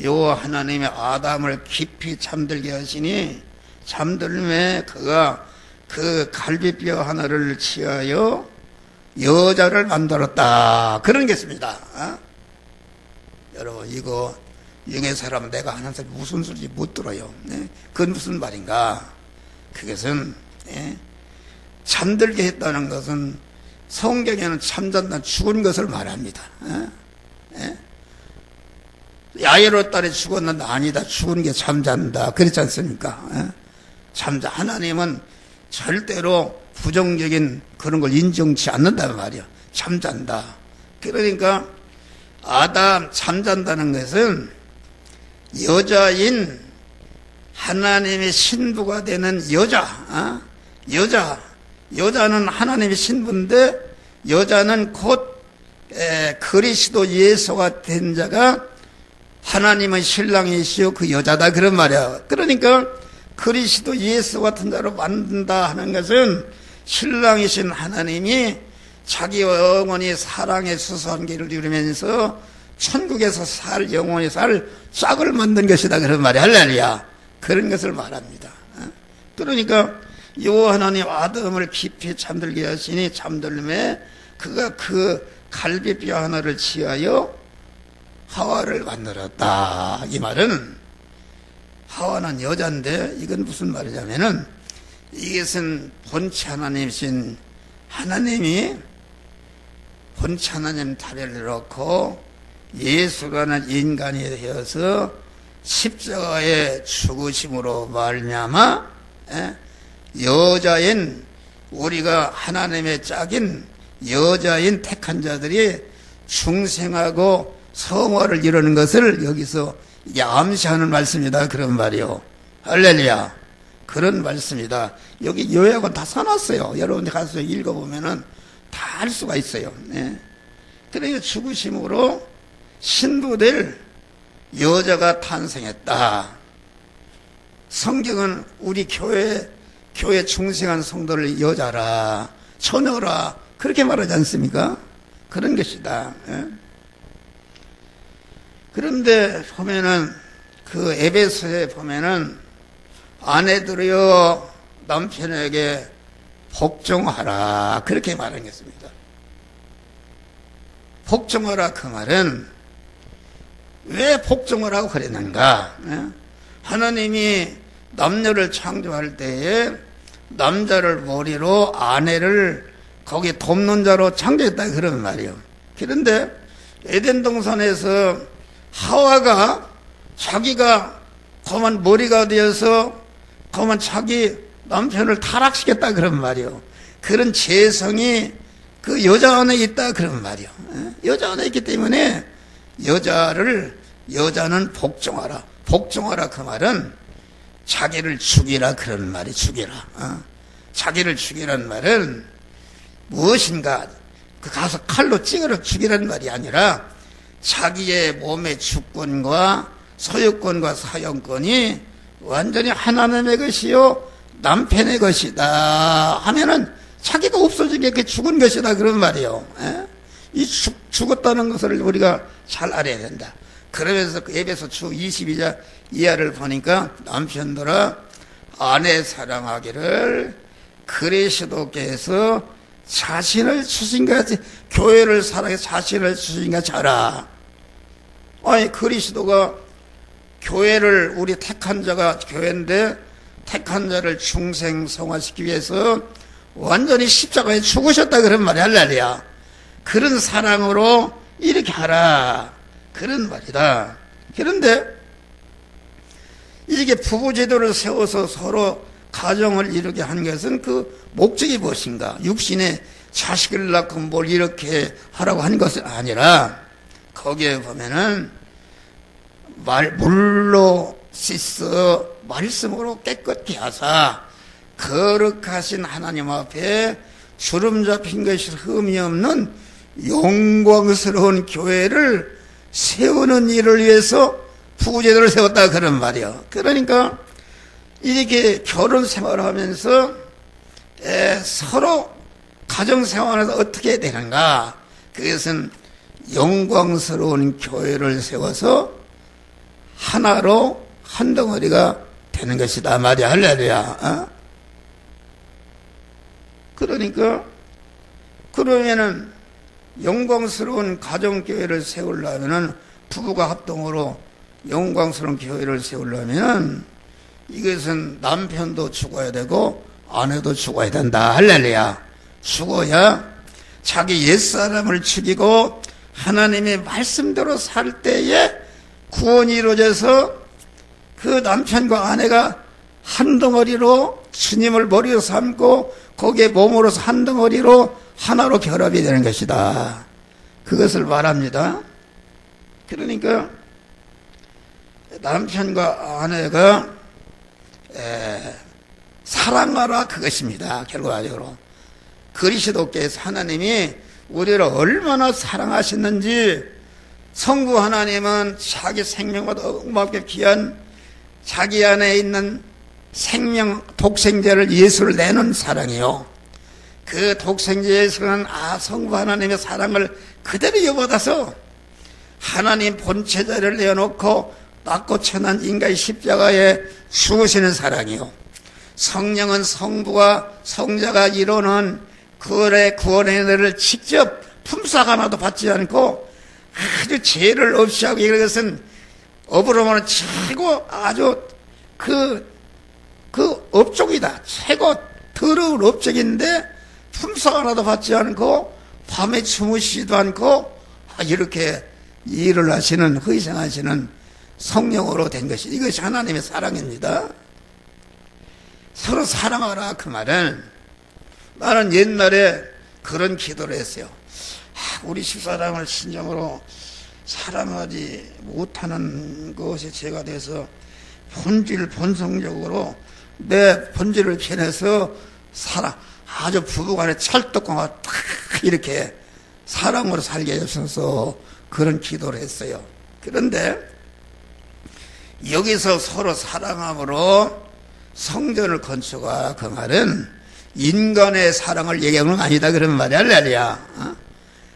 여호와 하나님의 아담을 깊이 잠들게 하시니 잠들매 그가 그 갈비뼈 하나를 취하여 여자를 만들었다 그런 게 있습니다. 여러분 이거 영의 사람 내가 하는 소리 무슨 소리인지 못 들어요. 그건 무슨 말인가? 그것은 잠들게 했다는 것은 성경에는 잠잔다 죽은 것을 말합니다. 야외로 딸이 죽었는데 아니다 죽은 게 잠잔다 그랬지 않습니까? 하나님은 절대로 부정적인 그런 걸 인정치 않는단 말이야. 잠잔다. 그러니까 아담 잠잔다는 것은 여자인 하나님의 신부가 되는 여자는 하나님의 신부인데 여자는 곧 그리스도 예수가 된 자가 하나님의 신랑이시오 그 여자다 그런 말이야. 그러니까 그리스도 예수 같은 자로 만든다 하는 것은 신랑이신 하나님이 자기 영원히 사랑의 수수한 길을 이루면서 천국에서 영원히 살 짝을 만든 것이다 그런 말이야. 할렐루야. 그런 것을 말합니다. 그러니까 여호와 하나님 아담을 깊이 잠들게 하시니 잠들매 그가 그 갈비뼈 하나를 취하여 하와를 만들었다. 이 말은 하와는 여자인데 이건 무슨 말이냐면은 이것은 본체 하나님이신 하나님이 본체 하나님 다리를 놓고 예수라는 인간이 되어서 십자가의 죽으심으로 말미암아 여자인 우리가 하나님의 짝인 여자인 택한 자들이 중생하고 성화를 이루는 것을 여기서 암시하는 말씀이다 그런 말이요. 할렐루야. 그런 말씀이다. 여기 요약은 다 써놨어요. 여러분들 가서 읽어보면은 다 알 수가 있어요. 그러니까 죽으심으로 신부될 여자가 탄생했다. 성경은 우리 교회 중생한 성도를 여자라 처녀라 그렇게 말하지 않습니까? 그런 것이다. 그런데 보면은 그 에베소에 보면은 아내들이여 남편에게 복종하라 그렇게 말한 것입니다. 복종하라 그 말은 왜 복종을 하고 그랬는가? 하나님이 남녀를 창조할 때에 남자를 머리로 아내를 거기 돕는 자로 창조했다 그런 말이에요. 그런데 에덴 동산에서 하와가 자기가 그만 머리가 되어서 그만 자기 남편을 타락시켰다 그런 말이에요. 그런 재성이 그 여자 안에 있다 그런 말이에요. 여자 안에 있기 때문에 여자는 복종하라. 복종하라 그 말은 자기를 죽이라 그런 말이 죽이라. 자기를 죽이라는 말은 무엇인가 그 가서 칼로 찌그러 죽이라는 말이 아니라 자기의 몸의 주권과 소유권과 사용권이 완전히 하나님의 것이요 남편의 것이다 하면은 자기가 없어지게 그 죽은 것이다 그런 말이에요. 이 죽었다는 것을 우리가 잘 알아야 된다. 그러면서 그 에베소서 22장 이하를 보니까 남편들아 아내 사랑하기를 그리스도께서 자신을 주신 같이 교회를 사랑해 자신을 주신 같이 하라. 아니 그리스도가 교회를 우리 택한 자가 교회인데 택한 자를 중생성화시키기 위해서 완전히 십자가에 죽으셨다 그런 말이 할렐루야. 그런 사랑으로 이렇게 하라 그런 말이다. 그런데 이게 부부제도를 세워서 서로 가정을 이루게 한 것은 그 목적이 무엇인가? 육신의 자식을 낳고 뭘 이렇게 하라고 한 것은 아니라 거기에 보면은 물로 씻어 말씀으로 깨끗게 하사 거룩하신 하나님 앞에 주름 잡힌 것이 흠이 없는 영광스러운 교회를 세우는 일을 위해서 부부제도를 세웠다 그런 말이요. 그러니까 이렇게 결혼 생활을 하면서 서로 가정 생활에서 어떻게 되는가? 그것은 영광스러운 교회를 세워서 하나로 한 덩어리가 되는 것이다 말이야. 할렐루야. 그러니까 그러면은 영광스러운 가정교회를 세우려면은 부부가 합동으로 영광스러운 교회를 세우려면은 이것은 남편도 죽어야 되고 아내도 죽어야 된다. 할렐루야. 죽어야 자기 옛사람을 죽이고 하나님의 말씀대로 살 때에 구원이 이루어져서 그 남편과 아내가 한 덩어리로 주님을 머리로 삼고 거기에 몸으로서 한 덩어리로 하나로 결합이 되는 것이다. 그것을 말합니다. 그러니까 남편과 아내가 사랑하라 그것입니다. 결과적으로 그리스도께서 하나님이 우리를 얼마나 사랑하셨는지 성부 하나님은 자기 생명보다 어마어마하게 귀한 자기 안에 있는 생명 독생자를 예수를 내는 사랑이요. 그 독생자 예수는 성부 하나님의 사랑을 그대로 이어받아서 하나님 본체자를 내어놓고 낮고 천한 인간의 십자가에 죽으시는 사랑이요. 성령은 성부와 성자가 이루는 구원의 은혜를 직접 품삯 하나도 받지 않고 아주 죄를 없이 하고 이것은 업으로는 최고 아주 그 업적이다. 최고 더러운 업적인데 품삯 하나도 받지 않고 밤에 주무시지도 않고 이렇게 일을 하시는 희생하시는 성령으로 된 것이 이것이 하나님의 사랑입니다. 서로 사랑하라 그 말은 나는 옛날에 그런 기도를 했어요. 우리 집사람을 진정으로 사랑하지 못하는 것이 제가 돼서 본성적으로 내 본질을 변해서 아주 부부간에 찰떡궁합 탁 이렇게 사랑으로 살게 해주셔서 그런 기도를 했어요. 그런데 여기서 서로 사랑함으로 성전을 건축하라 그 말은 인간의 사랑을 얘기하는 건 아니다 그런 말이야. 할렐루야.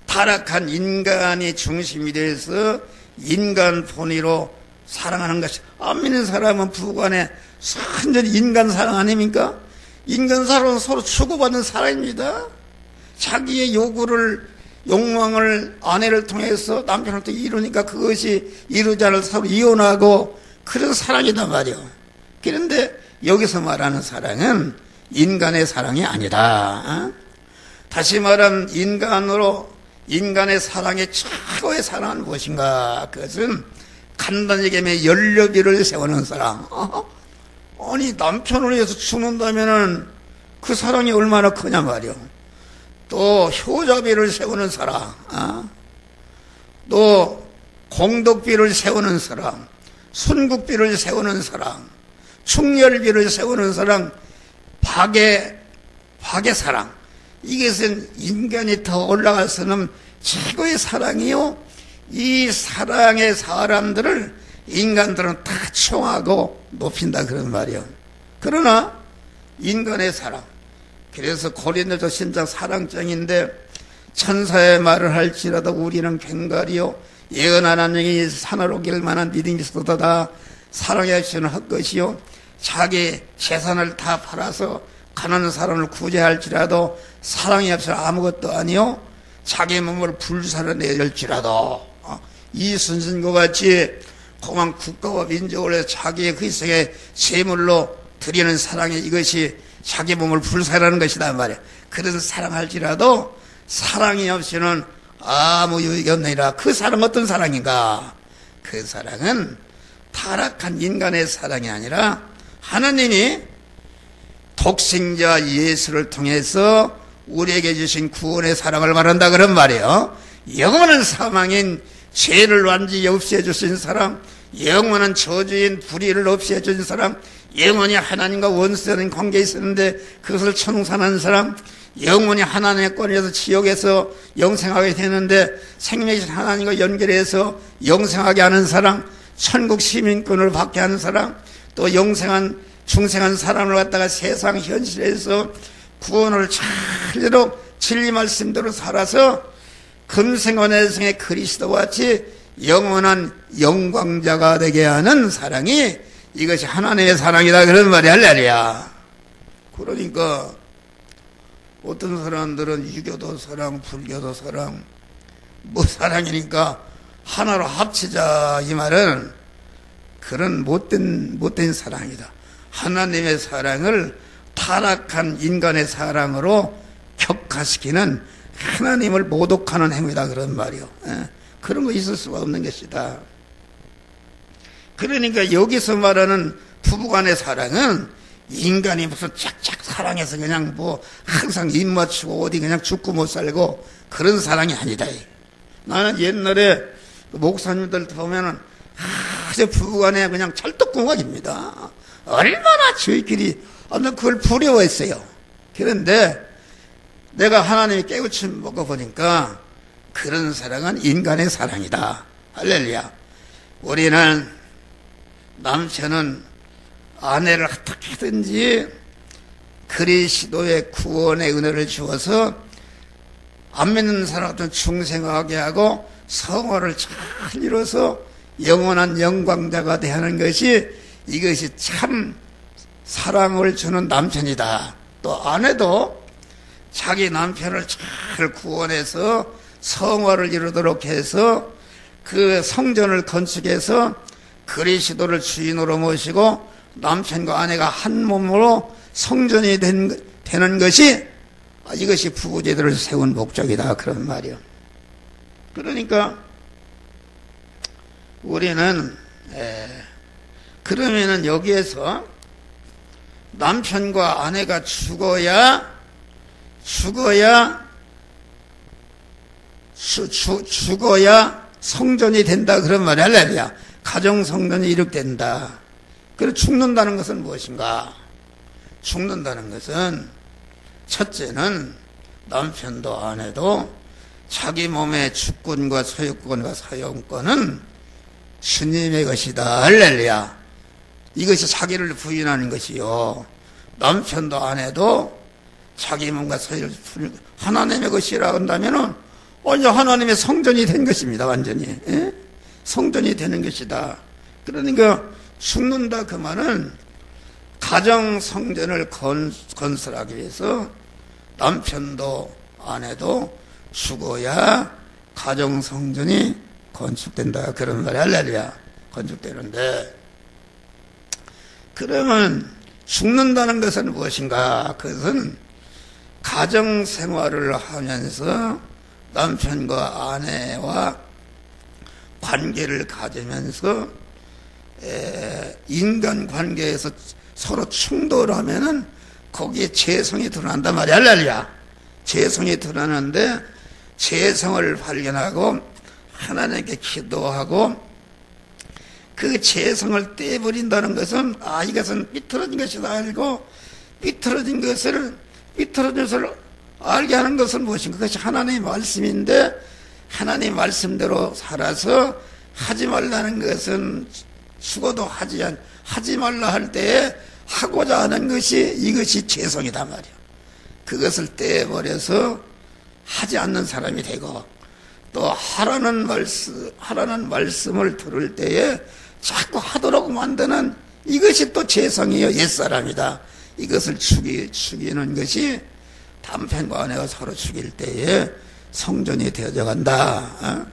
타락한 인간이 중심이 돼서 인간 본위로 사랑하는 것이 안 믿는 사람은 부부간에 완전히 인간 사랑 아닙니까? 인간 사랑은 서로 주고받는 사랑입니다. 자기의 욕망을 아내를 통해서 남편을 통해 이루니까 그것이 이루지 않을 서로 이혼하고 그런 사랑이단 말이요. 그런데 여기서 말하는 사랑은 인간의 사랑이 아니다. 다시 말하면 인간의 사랑의 최고의 사랑은 무엇인가? 그것은 간단히 얘기하면 연료비를 세우는 사랑. 아니 남편을 위해서 죽는다면은 그 사랑이 얼마나 크냐 말이요. 또 효자비를 세우는 사랑, 또 공덕비를 세우는 사랑, 순국비를 세우는 사랑, 충렬비를 세우는 사랑, 박의 사랑. 이것은 인간이 더 올라가서는 최고의 사랑이요. 이 사랑의 사람들을 인간들은 다 청하고 높인다 그런 말이요. 그러나 인간의 사랑, 그래서 고린도서 신장 사랑장인데 천사의 말을 할지라도 우리는 괭가리요 예언한 하나님이 산으로 길 만한 믿음이 있어도다 사랑의 액션을 할 것이요 자기 재산을 다 팔아서 가난한 사람을 구제할지라도 사랑이 없으면 아무것도 아니요 자기 몸을 불사로 내릴지라도 이 순신과 같이 공안 국가와 민족을 위해서 자기의 그 희생의 제물로 드리는 사랑이 이것이 자기 몸을 불사라는 것이다 말이야. 그래서 사랑할지라도 사랑이 없이는 아무 유익이 없느니라. 그 사랑 어떤 사랑인가? 그 사랑은 타락한 인간의 사랑이 아니라 하나님이 독생자 예수를 통해서 우리에게 주신 구원의 사랑을 말한다 그런 말이에요. 영원한 사망인 죄를 완전히 없애해 주신 사람, 영원한 저주인 불의를 없애해 주신 사람, 영원히 하나님과 원수되는 관계에 있었는데 그것을 청산한 사람, 영원히 하나님의 권위에서 지옥에서 영생하게 되는데 생명이신 하나님과 연결해서 영생하게 하는 사람, 천국 시민권을 받게 하는 사람, 또 영생한 중생한 사람을 갖다가 세상 현실에서 구원을 잘대로 진리 말씀대로 살아서 금생원해성의 그리스도와 같이 영원한 영광자가 되게 하는 사랑이 이것이 하나님의 사랑이다 그런 말이 할렐루야. 그러니까 어떤 사람들은 유교도 사랑, 불교도 사랑, 뭐 사랑이니까 하나로 합치자 이 말은 그런 못된 사랑이다. 하나님의 사랑을 타락한 인간의 사랑으로 격화시키는 하나님을 모독하는 행위다 그런 말이요. 그런 거 있을 수가 없는 것이다. 그러니까 여기서 말하는 부부간의 사랑은 인간이 무슨 짝짝 사랑해서 그냥 뭐 항상 입 맞추고 어디 그냥 죽고 못 살고 그런 사랑이 아니다. 나는 옛날에 목사님들 보면은 아주 부부간에 그냥 찰떡궁합입니다. 얼마나 저희끼리 그걸 부러워했어요. 그런데 내가 하나님이 깨우침 먹어보니까 그런 사랑은 인간의 사랑이다. 할렐루야. 우리는 남편은 아내를 어떻게든지 그리스도의 구원의 은혜를 주어서 안 믿는 사람한테 중생하게 하고 성화를 잘 이뤄서 영원한 영광자가 되는 것이 이것이 참 사랑을 주는 남편이다. 또 아내도 자기 남편을 잘 구원해서 성화를 이루도록 해서 그 성전을 건축해서 그리스도를 주인으로 모시고 남편과 아내가 한 몸으로 성전이 되는 것이 이것이 부부제도를 세운 목적이다 그런 말이요. 그러니까 우리는 그러면은 여기에서 남편과 아내가 죽어야 성전이 된다 그런 말이 할렐루야. 가정 성전이 이룩된다. 그리고 죽는다는 것은 무엇인가? 죽는다는 것은 첫째는 남편도 아내도 자기 몸의 주권과 소유권과 사용권은 주님의 것이다. 할렐루야. 이것이 자기를 부인하는 것이요. 남편도 아내도 자기 몸과 소유를 하나님의 것이라 한다면은 이제 하나님의 성전이 된 것입니다. 완전히. 성전이 되는 것이다. 그러니까 죽는다 그 말은 가정 성전을 건설하기 위해서 남편도 아내도 죽어야 가정 성전이 건축된다 그런 말이 할렐루야. 건축되는데 그러면 죽는다는 것은 무엇인가? 그것은 가정생활을 하면서 남편과 아내와 관계를 가지면서 인간관계에서 서로 충돌하면은 거기에 재성이 드러난단 말이야. 할렐루야. 재성이 드러나는데 재성을 발견하고 하나님께 기도하고 그 재성을 떼버린다는 것은 이것은 삐뚤어진 것이다 알고 삐뚤어진 것을 알게 하는 것은 무엇인가? 그것이 하나님의 말씀인데 하나님의 말씀대로 살아서 하지 말라는 것은 죽어도 하지 말라 할 때에 하고자 하는 것이 이것이 죄성이다 말이야. 그것을 떼버려서 하지 않는 사람이 되고 또 하라는 말씀을 들을 때에 자꾸 하도록 만드는 이것이 또 죄성이요 옛사람이다. 이것을 죽이는 것이 남편과 아내가 서로 죽일 때에 성전이 되어져 간다.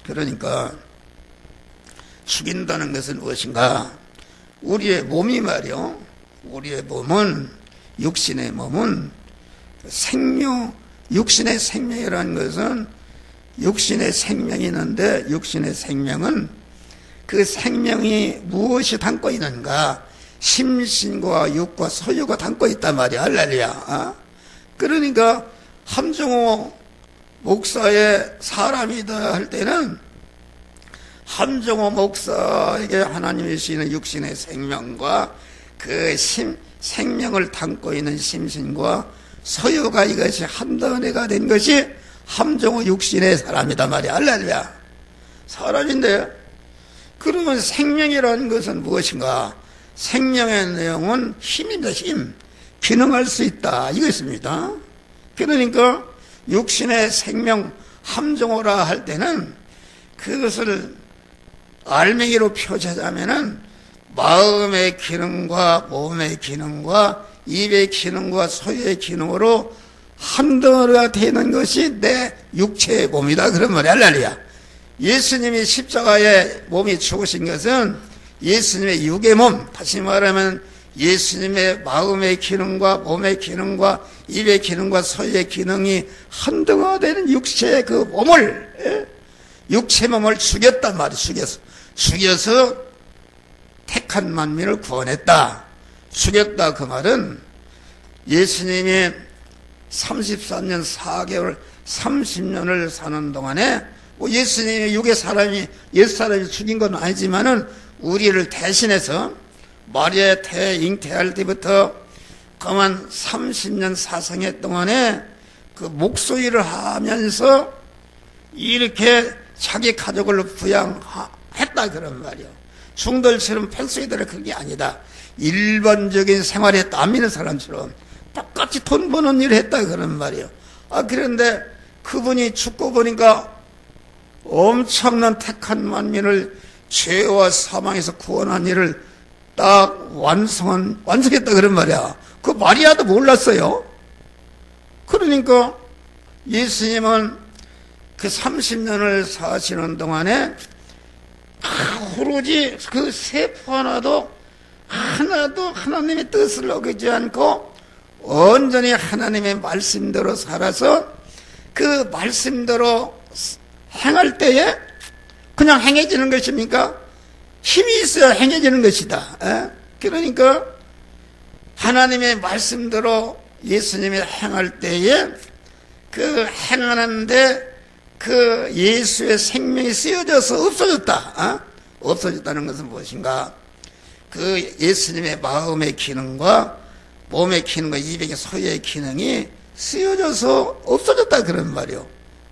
그러니까 죽인다는 것은 무엇인가? 우리의 몸이 말이요. 우리의 몸은 육신의 몸은 육신의 생명이라는 것은 육신의 생명이 있는데 육신의 생명은 그 생명이 무엇이 담고 있는가? 심신과 육과 소유가 담고 있단 말이야. 할렐루야. 그러니까 함정호 목사의 사람이다 할 때는 함정호 목사에게 하나님이 주시는 육신의 생명과 그 생명을 담고 있는 심신과 소유가 이것이 한덩어리가 된 것이 함정호 육신의 사람이다 말이야. 할렐루야. 사람인데 그러면 생명이라는 것은 무엇인가? 생명의 내용은 힘입니다. 힘. 기능할 수 있다. 이것입니다. 그러니까 육신의 생명 함정호라 할 때는 그것을 알맹이로 표시하자면은 마음의 기능과 몸의 기능과 입의 기능과 소유의 기능으로 한덩어리가 되는 것이 내 육체의 몸이다. 그런 말이야. 할렐루야. 예수님이 십자가에 몸이 죽으신 것은 예수님의 육의 몸, 다시 말하면 예수님의 마음의 기능과 몸의 기능과 입의 기능과 소유의 기능이 한덩어리가 되는 육체의 그 몸을, 육체 몸을 죽였단 말이야. 죽여서 택한 만민을 구원했다. 죽였다 그 말은 예수님이 33년 4개월 30년을 사는 동안에 예수님의 육의 사람이 옛사람이 죽인 건 아니지만은 우리를 대신해서 마리아 잉태할 때부터 그만 30년 사상의 동안에 그 목소리를 하면서 이렇게 자기 가족을 부양했다 그런 말이요. 중들처럼 펠소이들은 그게 아니다. 일반적인 생활에 땀 있는 사람처럼 똑같이 돈 버는 일을 했다 그런 말이요. 그런데 그분이 죽고 보니까 엄청난 택한 만민을 죄와 사망에서 구원한 일을 딱 완성했다 그런 말이야. 그 마리아도 몰랐어요. 그러니까 예수님은 그 30년을 사시는 동안에 오로지 그 세포 하나도 하나님의 뜻을 어기지 않고 온전히 하나님의 말씀대로 살아서 그 말씀대로 행할 때에 그냥 행해지는 것입니까? 힘이 있어야 행해지는 것이다. 그러니까 하나님의 말씀대로 예수님이 행할 때에 그 행하는데 그 예수의 생명이 쓰여져서 없어졌다. 없어졌다는 것은 무엇인가? 그 예수님의 마음의 기능과 몸의 기능과 입의 소유의 기능이 쓰여져서 없어졌다 그런 말이요.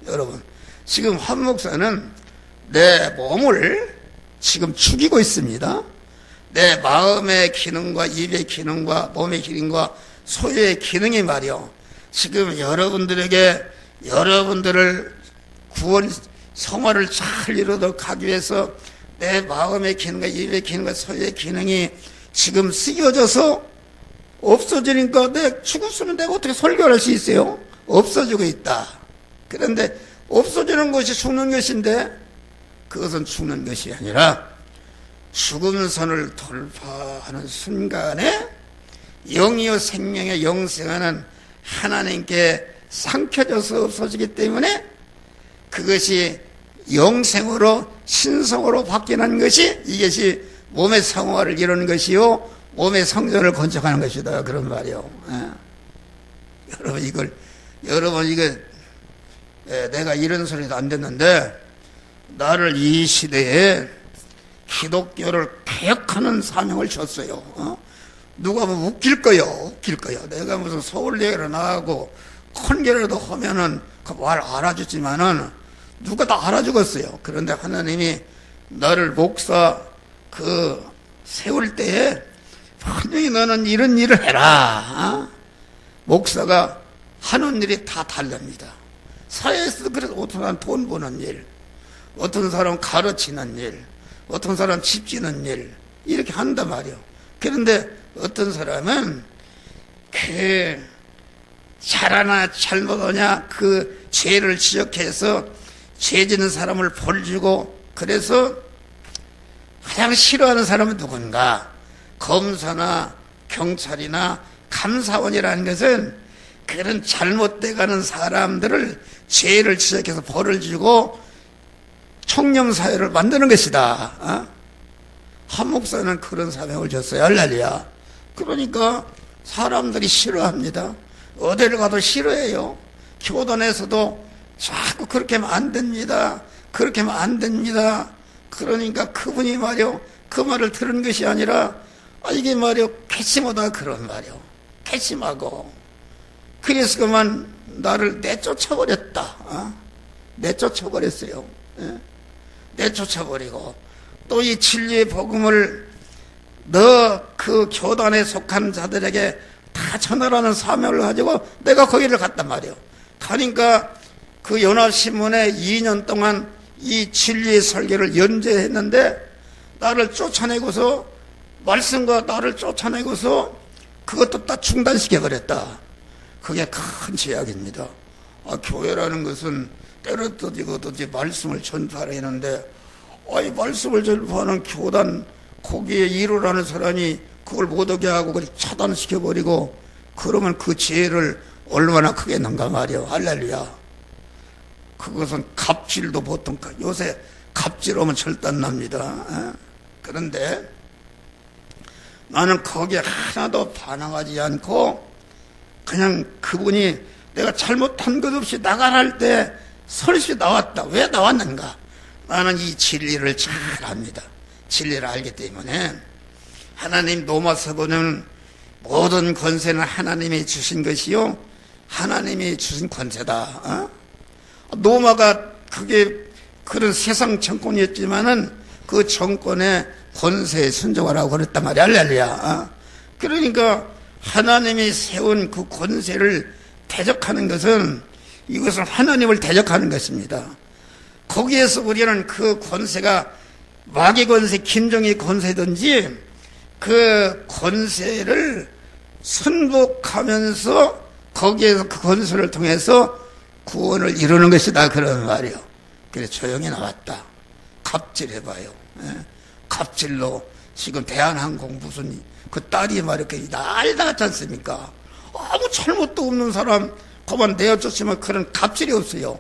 여러분 지금 한 목사는 내 몸을 지금 죽이고 있습니다. 내 마음의 기능과 입의 기능과 몸의 기능과 소유의 기능이 말이요. 지금 여러분들을 구원 성화를 잘 이루도록 하기 위해서 내 마음의 기능과 입의 기능과 소유의 기능이 지금 쓰여져서 없어지니까 내 죽었으면 내가 어떻게 설교를 할 수 있어요? 없어지고 있다. 그런데 없어지는 것이 죽는 것인데 그것은 죽는 것이 아니라 죽음선을 돌파하는 순간에 영이요 생명의 영생하는 하나님께 삼켜져서 없어지기 때문에 그것이 영생으로 신성으로 바뀌는 것이 이것이 몸의 성화를 이루는 것이요 몸의 성전을 건축하는 것이다 그런 말이요. 여러분 이거 내가 이런 소리도 안 듣는데 나를 이 시대에 기독교를 개혁하는 사명을 줬어요. 누가 뭐 웃길 거요. 내가 무슨 서울예로 나가고 큰 개라도 하면은 그 말 알아주지만은 누가 다 알아주겠어요. 그런데 하나님이 나를 목사 세울 때에 분명히 너는 이런 일을 해라. 목사가 하는 일이 다 다릅니다. 사회에서도 그래서 어떤 사람 돈 버는 일, 어떤 사람 가르치는 일, 어떤 사람 집 지는 일 이렇게 한단 말이에요. 그런데 어떤 사람은 잘하나 잘못하냐 그 죄를 지적해서 죄 지는 사람을 벌 주고 그래서 가장 싫어하는 사람은 누군가? 검사나 경찰이나 감사원이라는 것은 그런 잘못돼가는 사람들을 죄를 지적해서 벌을 주고 청렴사회를 만드는 것이다. 한 목사는 그런 사명을 줬어요. 할렐루야. 그러니까 사람들이 싫어합니다. 어디를 가도 싫어해요. 교단에서도 자꾸 그렇게 하면 안 됩니다. 그렇게 하면 안 됩니다. 그러니까 그분이 말이요. 그 말을 들은 것이 아니라 이게 말이요. 괘씸하다 그런 말이요. 괘씸하고 그래서 그만 나를 내쫓아버렸다. 내쫓아버렸어요. 내쫓아버리고 또 이 진리의 복음을 너 그 교단에 속한 자들에게 다 전하라는 사명을 가지고 내가 거기를 갔단 말이에요. 가니까 그 연합신문에 2년 동안 이 진리의 설교를 연재했는데 나를 쫓아내고서 말씀과 나를 쫓아내고서 그것도 다 중단시켜버렸다. 그게 큰 죄악입니다. 교회라는 것은 때려뜨리고든지 말씀을 전파하려 했는데 이 말씀을 전파하는 교단 거기에 이루라는 사람이 그걸 못하게 하고 그걸 차단시켜버리고 그러면 그 죄를 얼마나 크게 했는가 말이요. 할렐루야. 그것은 갑질도 보통 요새 갑질하면 절단납니다. 그런데 나는 거기에 하나도 반항하지 않고 그냥 그분이 내가 잘못한 것 없이 나가라 할 때 설시 나왔다. 왜 나왔는가? 나는 이 진리를 잘 압니다. 진리를 알기 때문에 하나님 노마서고는 모든 권세는 하나님이 주신 것이요 하나님이 주신 권세다. 노마가 그게 그런 세상 정권이었지만은 그 정권의 권세에 순종하라고 그랬단 말이야. 할렐루야. 그러니까 하나님이 세운 그 권세를 대적하는 것은 이것은 하나님을 대적하는 것입니다. 거기에서 우리는 그 권세가 마귀 권세, 김정희 권세든지 그 권세를 순복하면서 거기에서 그 권세를 통해서 구원을 이루는 것이다 그런 말이요. 그래서 조용히 나왔다. 갑질해봐요. 갑질로 지금 대한항공 무슨 그 딸이 말이렇게 난리 났지 않습니까? 아무 잘못도 없는 사람 그만 내어쫓으면 그런 갑질이 없어요.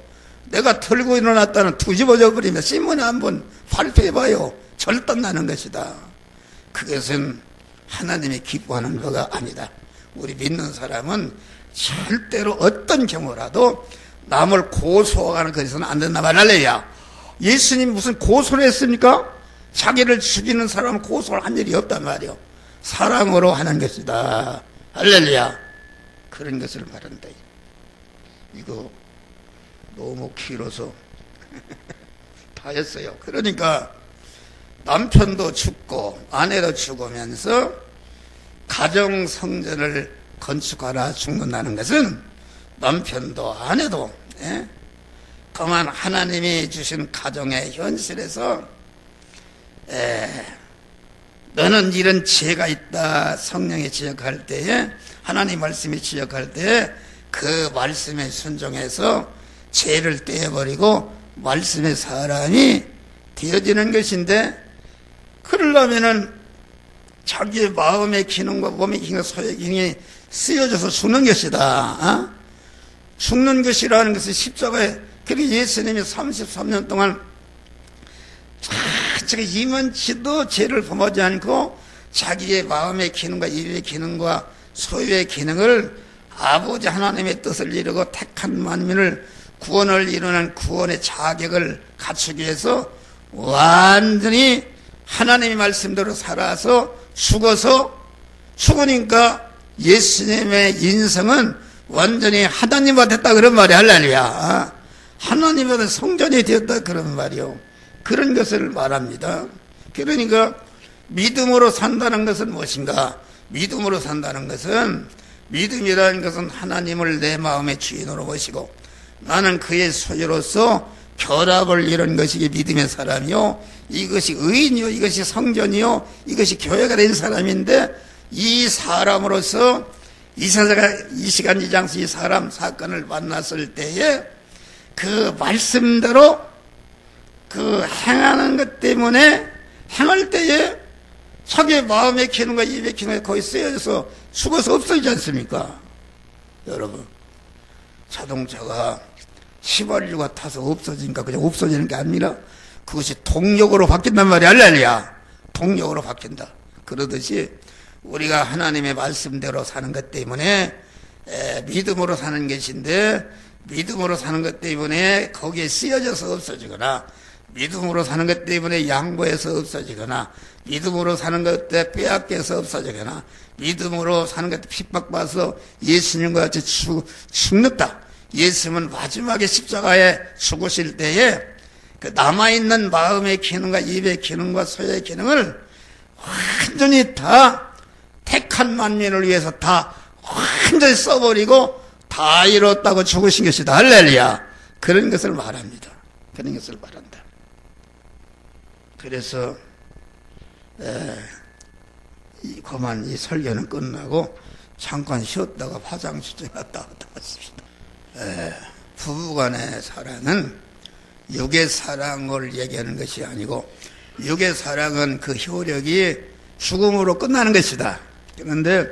내가 들고 일어났다는 뒤집어져 버리면 신문에 한번 발표해봐요. 절단나는 것이다. 그것은 하나님이 기뻐하는 거가 아니다. 우리 믿는 사람은 절대로 어떤 경우라도 남을 고소하는 것에서는 안 된다 말할래야. 예수님 무슨 고소를 했습니까? 자기를 죽이는 사람은 고소를 한 일이 없단 말이요. 사랑으로 하는 것이다. 할렐루야. 그런 것을 말한다. 이거 너무 길어서 다 했어요. 그러니까 남편도 죽고 아내도 죽으면서 가정 성전을 건축하라 죽는다는 것은 남편도 아내도 그만 하나님이 주신 가정의 현실에서 너는 이런 죄가 있다 성령이 지적할 때에 하나님 말씀이 지적할 때에 그 말씀에 순종해서 죄를 떼어버리고 말씀의 사람이 되어지는 것인데 그러려면은 자기의 마음의 기능과 몸의 기능과 소의 기능이 쓰여져서 죽는 것이다. 죽는 것이라는 것은 십자가에, 그리고 예수님이 33년 동안 자기 이만치도 죄를 범하지 않고 자기의 마음의 기능과 입의 기능과 소유의 기능을 아버지 하나님의 뜻을 이루고 택한 만민을 구원을 이루는 구원의 자격을 갖추기 위해서 완전히 하나님의 말씀대로 살아서 죽으니까 예수님의 인성은 완전히 하나님과 됐다 그런 말이 할렐루야. 하나님과 성전이 되었다 그런 말이요. 그런 것을 말합니다. 그러니까 믿음으로 산다는 것은 무엇인가? 믿음으로 산다는 것은, 믿음이라는 것은 하나님을 내 마음의 주인으로 모시고 나는 그의 소유로서 결합을 이룬 것이 믿음의 사람이요, 이것이 의인이요, 이것이 성전이요, 이것이 교회가 된 사람인데, 이 사람으로서 이 시간 이 장소 이 사람 사건을 만났을 때에 그 말씀대로 그 행하는 것 때문에, 행할 때에 자기의 마음의 기능과 입의 기능이 거의 쓰여져서 죽어서 없어지지 않습니까? 여러분, 자동차가 휘발유가 타서 없어지니까 그냥 없어지는 게 아니라 그것이 동력으로 바뀐단 말이야. 할렐루야. 동력으로 바뀐다. 그러듯이 우리가 하나님의 말씀대로 사는 것 때문에 믿음으로 사는 것인데, 믿음으로 사는 것 때문에 거기에 쓰여져서 없어지거나, 믿음으로 사는 것 때문에 양보해서 없어지거나, 믿음으로 사는 것 때문에 빼앗겨서 없어지거나, 믿음으로 사는 것 때문에 핍박받아서 예수님과 같이 죽는다. 예수님은 마지막에 십자가에 죽으실 때에 그 남아있는 마음의 기능과 입의 기능과 소의 기능을 완전히 다 택한 만민을 위해서 다 완전히 써버리고 다 이뤘다고 죽으신 것이다. 할렐루야. 그런 것을 말합니다. 그런 것을 말한다. 그래서 그만 이 설교는 끝나고 잠깐 쉬었다가 화장실 좀 갔다 왔습니다. 부부간의 사랑은 육의 사랑을 얘기하는 것이 아니고, 육의 사랑은 그 효력이 죽음으로 끝나는 것이다. 그런데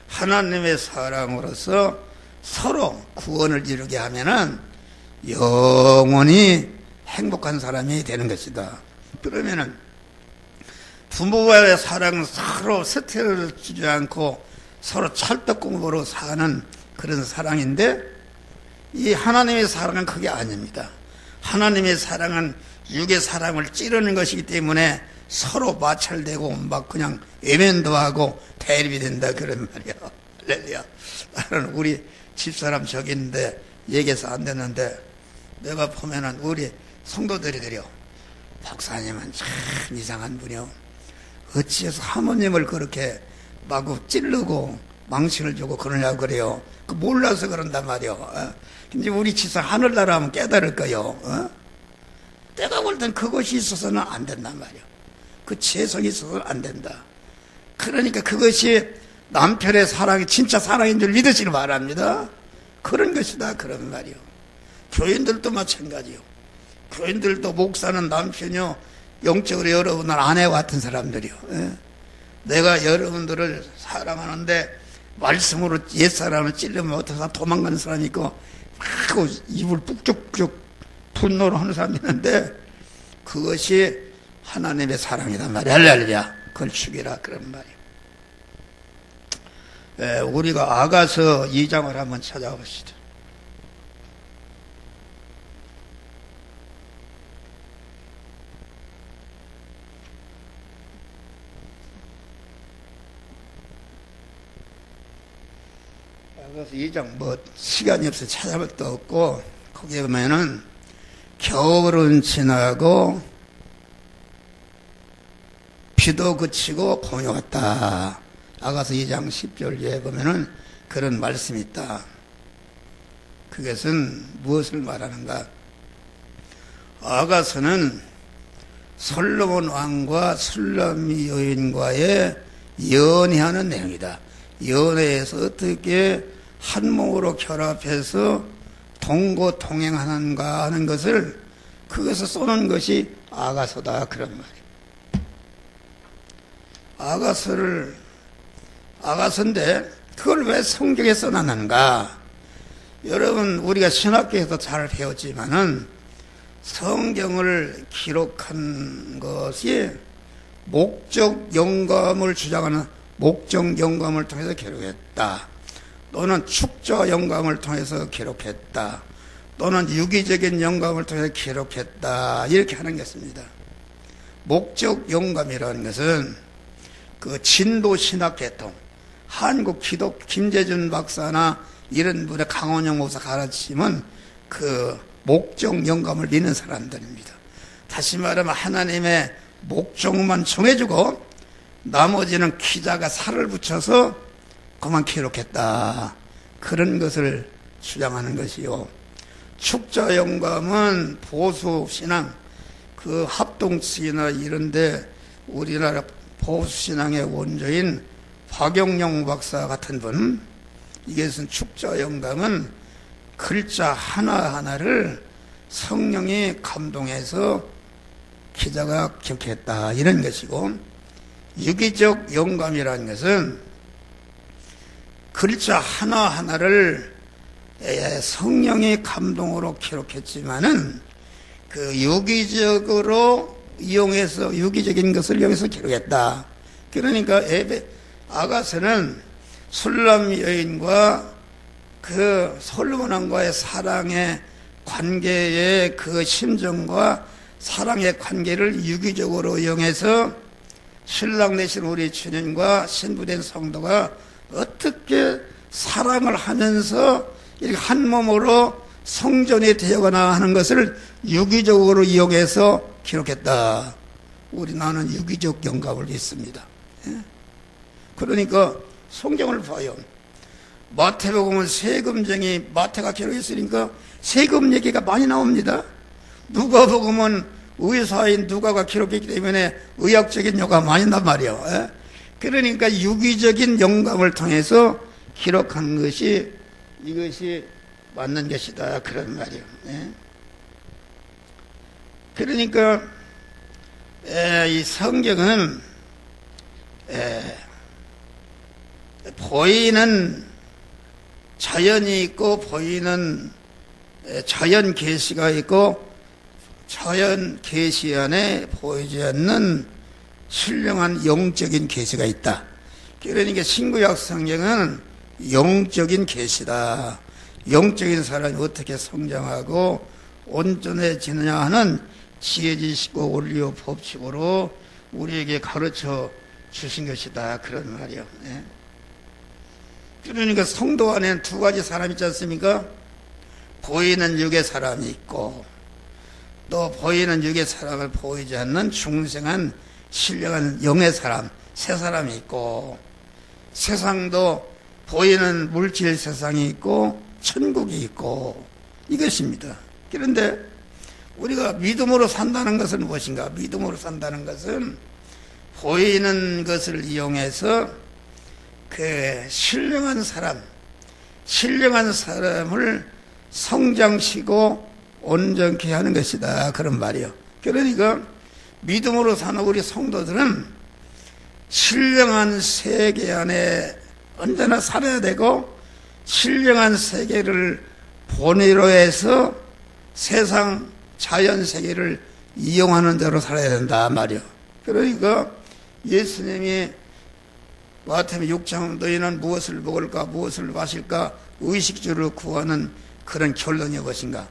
하나님의 사랑으로서 서로 구원을 이루게 하면은 영원히 행복한 사람이 되는 것이다. 그러면은 부부와의 사랑은 서로 스트레스를 주지 않고 서로 찰떡궁으로 사는 그런 사랑인데, 이 하나님의 사랑은 그게 아닙니다. 하나님의 사랑은 육의 사랑을 찌르는 것이기 때문에 서로 마찰되고 막 그냥 외면도 하고 대립이 된다 그런 말이야. 할렐루야. 나는 우리 집사람 저기 있는데 얘기해서 안 되는데, 내가 보면은 우리 성도들이 그래요. 박사님은 참 이상한 분이요. 어찌해서 하모님을 그렇게 마구 찌르고 망신을 주고 그러냐고 그래요. 그 몰라서 그런단 말이요. 근데 우리 집사 하늘나라 하면 깨달을 거요. 내가 볼 땐 그것이 있어서는 안 된단 말이요. 그 재성이 있어서는 안 된다. 그러니까 그것이 남편의 사랑이 진짜 사랑인 줄 믿으시기 바랍니다. 그런 것이다 그런 말이요. 교인들도 마찬가지요. 교인들도 목사는 남편이요, 영적으로 여러분은 아내와 같은 사람들이요. 내가 여러분들을 사랑하는데 말씀으로 옛사람을 찔르면 어떤 사람 도망가는 사람이 있고 막 입을 뚝뚝뚝 분노를 하는 사람이 있는데, 그것이 하나님의 사랑이란 말이야. 할렐루야. 그걸 죽이라 그런 말이야. 우리가 아가서 2장을 한번 찾아봅시다. 아가서 2장 뭐 시간이 없어 찾아볼 데 없고, 거기에 보면은 겨울은 지나고 비도 그치고 봄이 왔다. 아가서 2장 10절에 보면은 그런 말씀이 있다. 그것은 무엇을 말하는가? 아가서는 솔로몬 왕과 술람미 여인과의 연애하는 내용이다. 연애에서 어떻게 한 몸으로 결합해서 동거동행하는가 하는 것을, 그것을 쏘는 것이 아가서다 그런 말이에요. 아가서인데 그걸 왜 성경에 써놨는가? 여러분, 우리가 신학교에서 잘 배웠지만은 성경을 기록한 것이 목적 영감을 주장하는 목적 영감을 통해서 기록했다. 또는 축자 영감을 통해서 기록했다. 또는 유기적인 영감을 통해서 기록했다. 이렇게 하는 것입니다. 목적 영감이라는 것은 그 진도 신학 계통, 한국 기독 김재준 박사나 이런 분의 강원영 목사 가르침은 그 목적 영감을 믿는 사람들입니다. 다시 말하면 하나님의 목적만 정해주고 나머지는 기자가 살을 붙여서 그만 기록했다. 그런 것을 주장하는 것이요. 축자 영감은 보수 신앙, 그 합동측이나 이런데 우리나라 보수 신앙의 원조인 박영영 박사 같은 분, 이것은 축자 영감은 글자 하나하나를 성령이 감동해서 기자가 기억했다. 이런 것이고, 유기적 영감이라는 것은 글자 하나하나를 성령의 감동으로 기록했지만은 그 유기적으로 이용해서 유기적인 것을 이용해서 기록했다. 그러니까 아가서는 술람 여인과 그 솔로몬 왕과의 사랑의 관계의 그 심정과 사랑의 관계를 유기적으로 이용해서 신랑 되신 우리 주님과 신부된 성도가 어떻게 사랑을 하면서 이렇게 한 몸으로 성전이 되어가나 하는 것을 유기적으로 이용해서 기록했다. 나는 유기적 영감을 믿습니다. 그러니까 성경을 봐요. 마태복음은 세금쟁이 마태가 기록했으니까 세금 얘기가 많이 나옵니다. 누가복음은 의사인 누가가 기록했기 때문에 의학적인 요가 많이 난단 말이에요. 그러니까 유기적인 영감을 통해서 기록한 것이 이것이 맞는 것이다. 그런 말이에요. 그러니까 이 성경은 보이는 자연이 있고 보이는 자연 계시가 있고 자연 계시 안에 보이지 않는 신령한 영적인 계시가 있다. 그러니까 신구약 성경은 영적인 계시다. 영적인 사람이 어떻게 성장하고 온전해지느냐 하는 지혜지식과 원리와 법칙으로 우리에게 가르쳐 주신 것이다. 그런 말이요. 그러니까 성도 안에는 두 가지 사람이 있지 않습니까? 보이는 육의 사람이 있고 또 보이는 육의 사람을 보이지 않는 중생한 신령한 영의 사람, 세 사람이 있고, 세상도 보이는 물질 세상이 있고 천국이 있고 이것입니다. 그런데 우리가 믿음으로 산다는 것은 무엇인가? 믿음으로 산다는 것은 보이는 것을 이용해서 그 신령한 사람을 성장시키고 온전케 하는 것이다. 그런 말이요. 그러니까 믿음으로 사는 우리 성도들은 신령한 세계 안에 언제나 살아야 되고 신령한 세계를 본의로 해서 세상 자연 세계를 이용하는 대로 살아야 된다 말이요. 그러니까 예수님이 마태복음 6장 너희는 무엇을 먹을까 무엇을 마실까 의식주를 구하는 그런 결론이 무엇인가?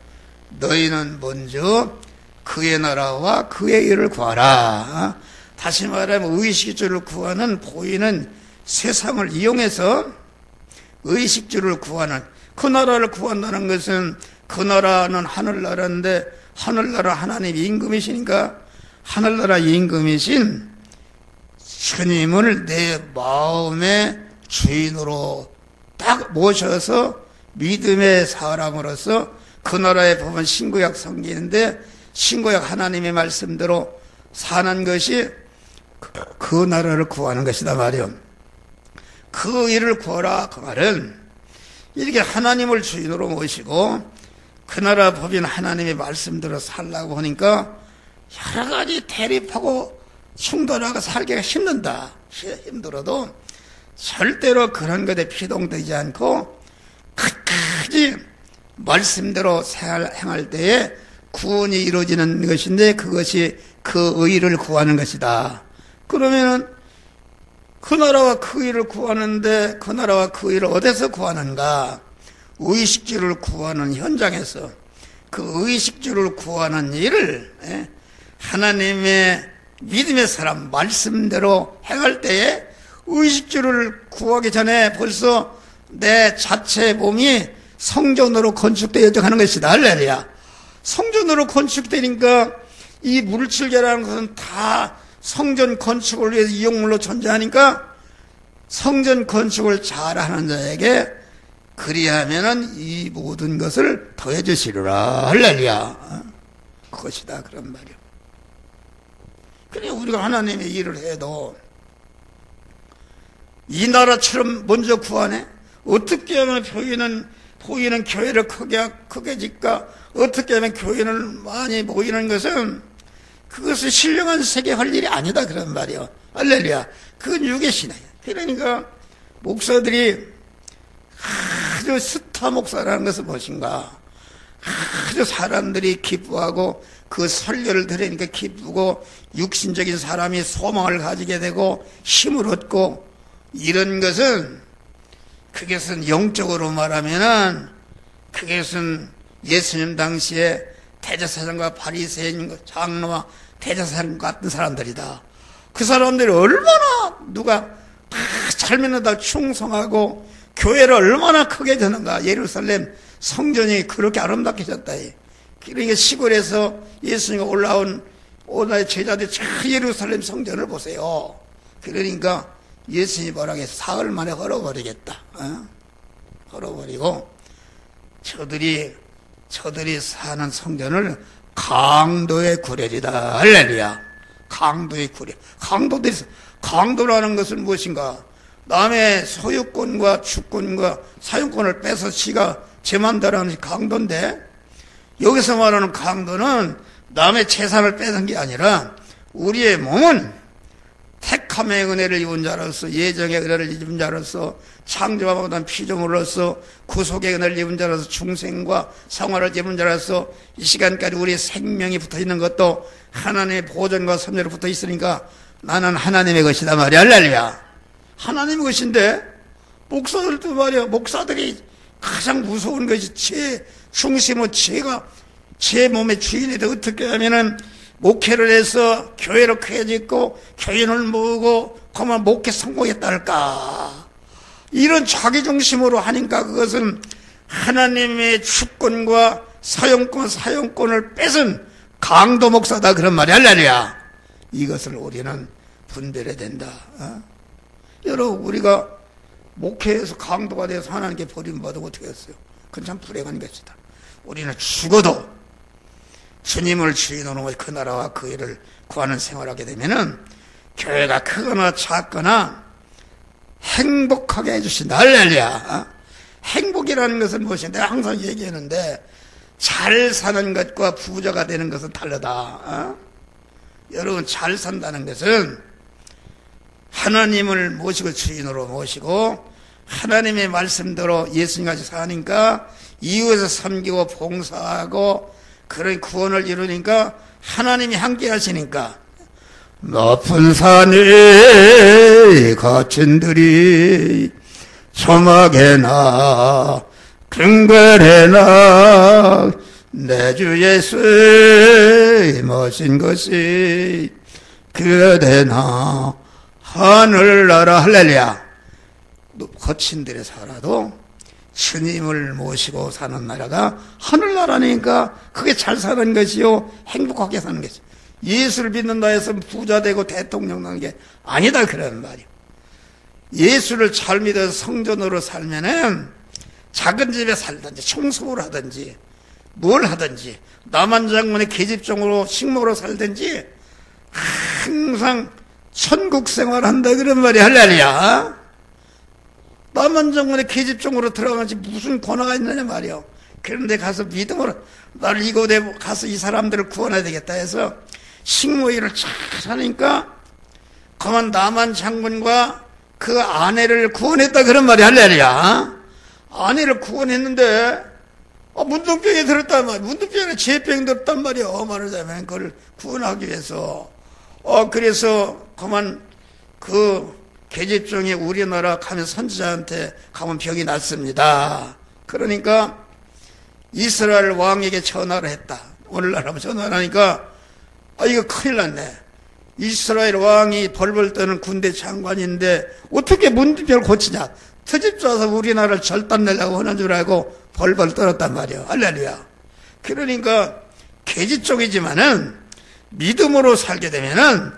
너희는 먼저 그의 나라와 그의 일을 구하라. 다시 말하면 의식주를 구하는 보이는 세상을 이용해서 의식주를 구하는, 그 나라를 구한다는 것은 그 나라는 하늘나라인데 하늘나라 하나님 임금이시니까 하늘나라 임금이신 주님을 내 마음의 주인으로 딱 모셔서 믿음의 사람으로서 그 나라에 보면 신구약 성경인데 신구약 하나님의 말씀대로 사는 것이 그 나라를 구하는 것이다 말이요. 그 일을 구하라 그 말은 이렇게 하나님을 주인으로 모시고 그 나라 법인 하나님의 말씀대로 살라고 하니까 여러 가지 대립하고 충돌하고 살기가 힘든다. 힘들어도 절대로 그런 것에 피동되지 않고 끝까지 말씀대로 행할 때에 구원이 이루어지는 것인데 그것이 그 의를 구하는 것이다. 그러면은 그 나라와 그 의를 구하는데 그 나라와 그 의를 어디서 구하는가? 의식주를 구하는 현장에서 그 의식주를 구하는 일을 하나님의 믿음의 사람 말씀대로 행할 때에 의식주를 구하기 전에 벌써 내 자체 몸이 성전으로 건축되어져 가는 것이다. 할렐루야. 성전으로 건축되니까 이 물질계라는 것은 다 성전 건축을 위해서 이용물로 존재하니까 성전 건축을 잘하는 자에게 그리하면은 이 모든 것을 더해 주시리라. 할렐루야. 그것이다. 그런 말이요. 그래 우리가 하나님의 일을 해도 이 나라처럼 먼저 구하네. 어떻게 하면 보이는 교회를 크게 짓까? 어떻게 하면 교회를 많이 모이는 것은 그것은 신령한 세계 할 일이 아니다. 그런 말이요. 할렐루야. 그건 육의 신앙이야. 그러니까 목사들이 아주 스타 목사라는 것은 무엇인가? 아주 사람들이 기뻐하고 그 설교를 들으니까 기쁘고 육신적인 사람이 소망을 가지게 되고 힘을 얻고 이런 것은 그것은 영적으로 말하면은 그것은 예수님 당시에 대제사장과 바리새인 장로와 대제사장 같은 사람들이다. 그 사람들이 얼마나 누가 다 잘 믿는다 충성하고 교회를 얼마나 크게 되는가. 예루살렘 성전이 그렇게 아름답게 졌다. 그러니까 시골에서 예수님이 올라온 오나의 제자들이 저 예루살렘 성전을 보세요. 그러니까 예수님이 뭐라게 사흘 만에 헐어버리겠다. 헐어버리고 저들이 사는 성전을 강도의 구렬이다. 할렐루야. 강도의 구렬. 강도라는 것은 무엇인가? 남의 소유권과 주권과 사용권을 빼서 지가 제 맘대로 하는 것이 강도인데, 여기서 말하는 강도는 남의 재산을 뺏은 게 아니라 우리의 몸은 택함의 은혜를 입은 자로서, 예정의 은혜를 입은 자로서, 창조와 보단 피조물로서, 구속의 은혜를 입은 자로서, 중생과 성화를 입은 자로서 이 시간까지 우리의 생명이 붙어있는 것도 하나님의 보존과 섭리로 붙어 있으니까 나는 하나님의 것이다 말이야. 할렐루야. 하나님의 것인데 목사들도 말이야. 목사들이 가장 무서운 것이 제 중심은 제가 제 몸의 주인이 돼. 어떻게 하면은 목회를 해서 교회를 크게 짓고 교인을 모으고 그만 목회 성공했다 할까? 이런 자기중심으로 하니까 그것은 하나님의 주권과 사용권을 뺏은 강도 목사다. 그런 말이 할렐루야. 이것을 우리는 분별해야 된다. 여러분, 우리가 목회에서 강도가 돼서 하나님께 버림받으면 어떻게 했어요? 그건 참 불행한 것이다. 우리는 죽어도 주님을 주인으로 그 나라와 그 일을 구하는 생활하게 되면은 교회가 크거나 작거나 행복하게 해주신다. 할렐루야. 행복이라는 것은 무엇인데? 내가 항상 얘기하는데 잘 사는 것과 부자가 되는 것은 다르다. 여러분, 잘 산다는 것은 하나님을 모시고 주인으로 모시고 하나님의 말씀대로 예수님같이 사니까 이웃을 섬기고 봉사하고 그런 구원을 이루니까 하나님이 함께 하시니까 높은 산에 갇힌 들이 초막에나 등걸에나 내 주 예수의 멋진 것이 그대나 하늘나라. 할렐루야. 거친 데에 살아도 주님을 모시고 사는 나라가 하늘나라니까 그게 잘 사는 것이요 행복하게 사는 것이요. 예수를 믿는다 해서 부자 되고 대통령 되는 게 아니다. 그런 말이요. 예수를 잘 믿어서 성전으로 살면은 작은 집에 살든지 청소를 하든지 뭘 하든지 남한 장군의 계집종으로 식모로 살든지 항상 천국 생활한다. 그런 말이 할렐루야. 남한 장군의 계집종으로 들어가지 무슨 권한가 있느냐 말이요. 그런데 가서 믿음으로 나를 이곳에 가서 이 사람들을 구원해야 되겠다 해서 식모 일을 잘 하니까 그만 나만 장군과 그 아내를 구원했다 그런 말이 할렐루야. 아내를 구원했는데 문둥병에 들었단 말이야. 문둥병에 재병 들었단 말이야. 말하자면 그걸 구원하기 위해서. 그래서 그만 그 계집종이 우리나라 가면 선지자한테 가면 병이 났습니다. 그러니까 이스라엘 왕에게 전화를 했다. 오늘날 한번 전화를 하니까 이거 큰일 났네. 이스라엘 왕이 벌벌 떠는 군대 장관인데 어떻게 문둥병을 고치냐. 트집 쏴서 우리나라를 절단내려고 하는 줄 알고 벌벌 떨었단 말이야. 할렐루야. 그러니까 계집종이지만은 믿음으로 살게 되면은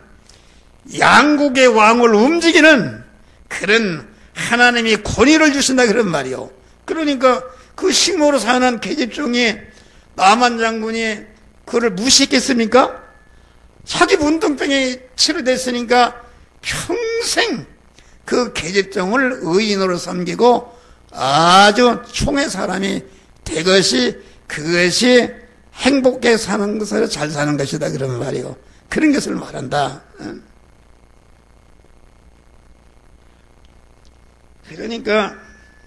양국의 왕을 움직이는 그런 하나님이 권위를 주신다 그런 말이요. 그러니까 그 식모로 사는 계집종이 나만 장군이 그를 무시했겠습니까? 자기 문둥병이 치료됐으니까 평생 그 계집종을 의인으로 섬기고 아주 총의 사람이 되것이 그것이 행복하게 사는 것을 잘 사는 것이다 그런 말이요. 그런 것을 말한다. 그러니까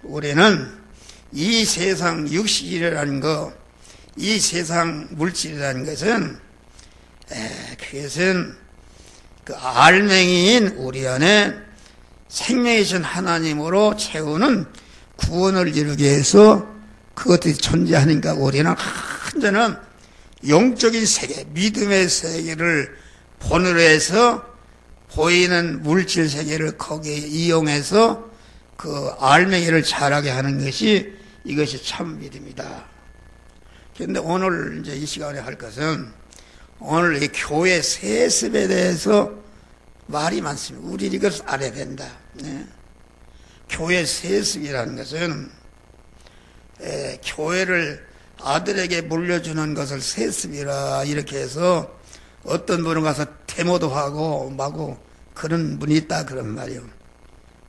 우리는 이 세상 육식이라는 거, 이 세상 물질이라는 것은 그것은 그 알맹이인 우리 안에 생명이신 하나님으로 채우는 구원을 이루기 위해서 그것들이 존재하니까 우리는 완전한 영적인 세계, 믿음의 세계를 본으로 해서 보이는 물질 세계를 거기에 이용해서 그 알맹이를 자라게 하는 것이 이것이 참 믿음이다. 그런데 오늘 이제 이 시간에 할 것은 오늘 이 교회 세습에 대해서 말이 많습니다. 우리 이것을 알아야 된다. 네. 교회 세습이라는 것은 교회를 아들에게 물려주는 것을 세습이라 이렇게 해서 어떤 분은 가서 데모도 하고 마구 그런 분이 있다 그런 말이요.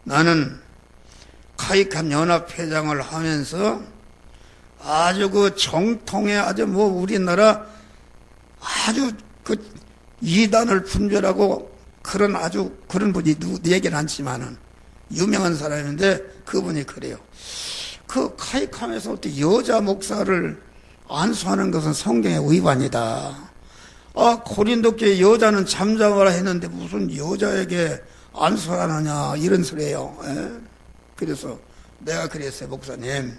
나는 카이캄 연합회장을 하면서 아주 그 정통의 아주 우리나라 아주 그 이단을 분별하고 그런 아주 그런 분이 얘기는 않지만은 유명한 사람인데 그분이 그래요. 그 카이캄에서 어떻게 여자 목사를 안수하는 것은 성경의 위반이다. 고린도 교회 여자는 잠잠하라 했는데 무슨 여자에게 안수하느냐 이런 소리예요. 그래서 내가 그랬어요. 목사님,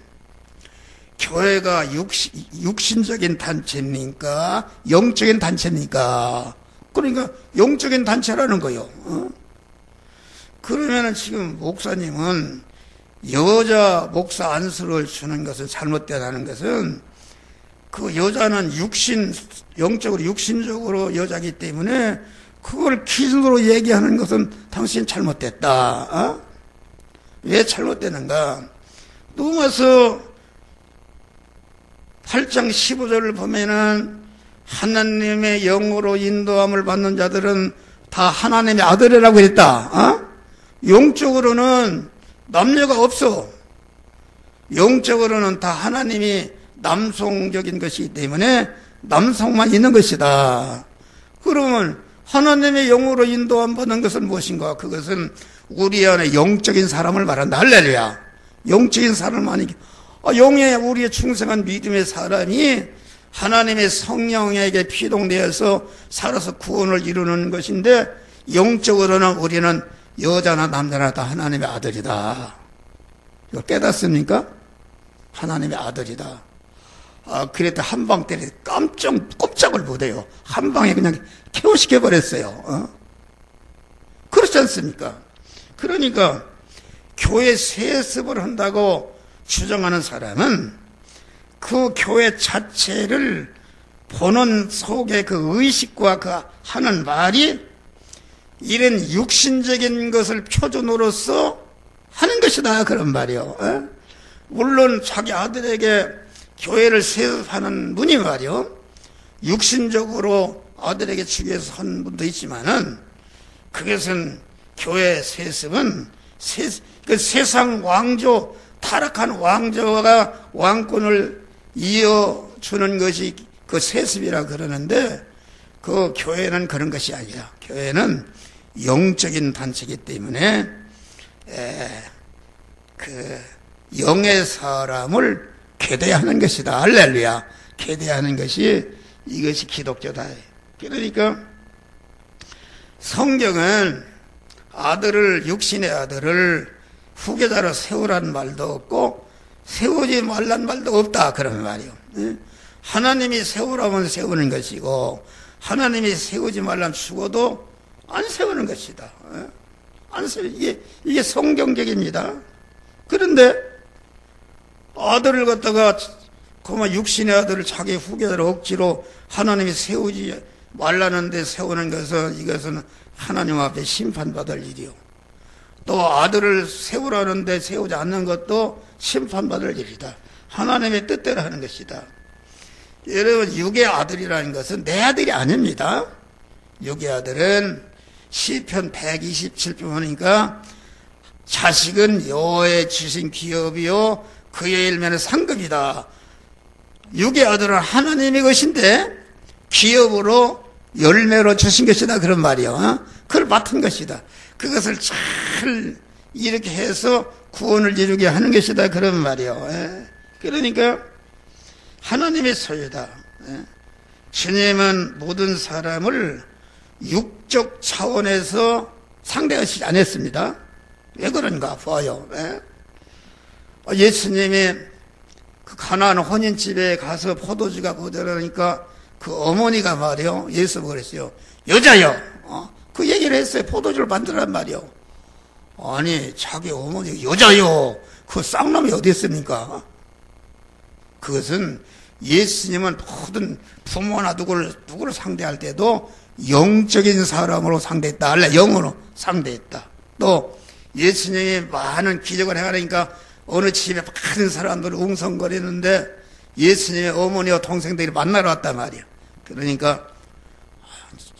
교회가 육신적인 단체입니까? 영적인 단체입니까? 그러니까 영적인 단체라는 거요. 그러면은 지금 목사님은 여자 목사 안수를 주는 것은 잘못되다는 것은 그 여자는 영적으로 육신적으로 여자이기 때문에 그걸 기준으로 얘기하는 것은 당신 잘못됐다. 왜 잘못되는가? 누가서 8장 15절을 보면은 하나님의 영으로 인도함을 받는 자들은 다 하나님의 아들이라고 했다. 영적으로는 남녀가 없어. 영적으로는 다 하나님이 남성적인 것이기 때문에 남성만 있는 것이다. 그러면 하나님의 영으로 인도함 받는 것은 무엇인가? 그것은 우리 안에 영적인 사람을 말한다. 할렐루야. 영적인 사람만이 영에 우리의 충성한 믿음의 사람이 하나님의 성령에게 피동되어서 살아서 구원을 이루는 것인데 영적으로는 우리는 여자나 남자나 다 하나님의 아들이다. 이거 깨닫습니까? 하나님의 아들이다. 그랬다 한 방 때려 꼼짝을 못해요. 한 방에 그냥 KO 시켜버렸어요. 그렇지 않습니까? 그러니까 교회 세습을 한다고 주장하는 사람은 그 교회 자체를 보는 속에 그 의식과 그 하는 말이 이런 육신적인 것을 표준으로서 하는 것이다 그런 말이요. 물론 자기 아들에게 교회를 세습하는 분이 말이요 육신적으로 아들에게 주기 위해서 한 분도 있지만은 그것은 교회 세습은 그 세상 왕조 타락한 왕조가 왕권을 이어주는 것이 그 세습이라 그러는데 그 교회는 그런 것이 아니라 교회는 영적인 단체이기 때문에 그 영의 사람을 계대하는 것이다. 할렐루야. 계대하는 것이 이것이 기독교다. 그러니까 성경은 아들을, 육신의 아들을 후계자로 세우라는 말도 없고 세우지 말라는 말도 없다, 그런 말이요. 하나님이 세우라면 세우는 것이고 하나님이 세우지 말라면 죽어도 안 세우는 것이다. 안 세우. 이게 성경적입니다. 그런데 아들을 갖다가 그만 육신의 아들을 자기 후계자로 억지로 하나님이 세우지 말라는데 세우는 것은 이것은 하나님 앞에 심판받을 일이요. 또 아들을 세우라는데 세우지 않는 것도 심판받을 일이다. 하나님의 뜻대로 하는 것이다. 여러분, 육의 아들이라는 것은 내 아들이 아닙니다. 육의 아들은 시편 127편 보니까 자식은 여호와의 주신 기업이요 그의 일면의 상급이다. 육의 아들은 하나님의 것인데 기업으로 열매로 주신 것이다, 그런 말이요. 그걸 맡은 것이다. 그것을 잘 이렇게 해서 구원을 이루게 하는 것이다, 그런 말이요. 그러니까 하나님의 소유다. 주님은 모든 사람을 육적 차원에서 상대하시지 않았습니다. 왜 그런가 봐요. 예수님이 그 가나안 혼인집에 가서 포도주가 모자라니까 그 어머니가 말이요, 예수 그랬어요. 여자여, 그 얘기를 했어요. 포도주를 만들란 말이요. 아니, 자기 어머니 여자요, 그 쌍놈이 어디 있습니까? 그것은 예수님은 모든 부모나 누구를 상대할 때도 영적인 사람으로 상대했다. 알래? 영으로 상대했다. 또 예수님이 많은 기적을 해가니까 어느 집에 많은 사람들이 웅성거리는데 예수님의 어머니와 동생들이 만나러 왔단 말이야. 그러니까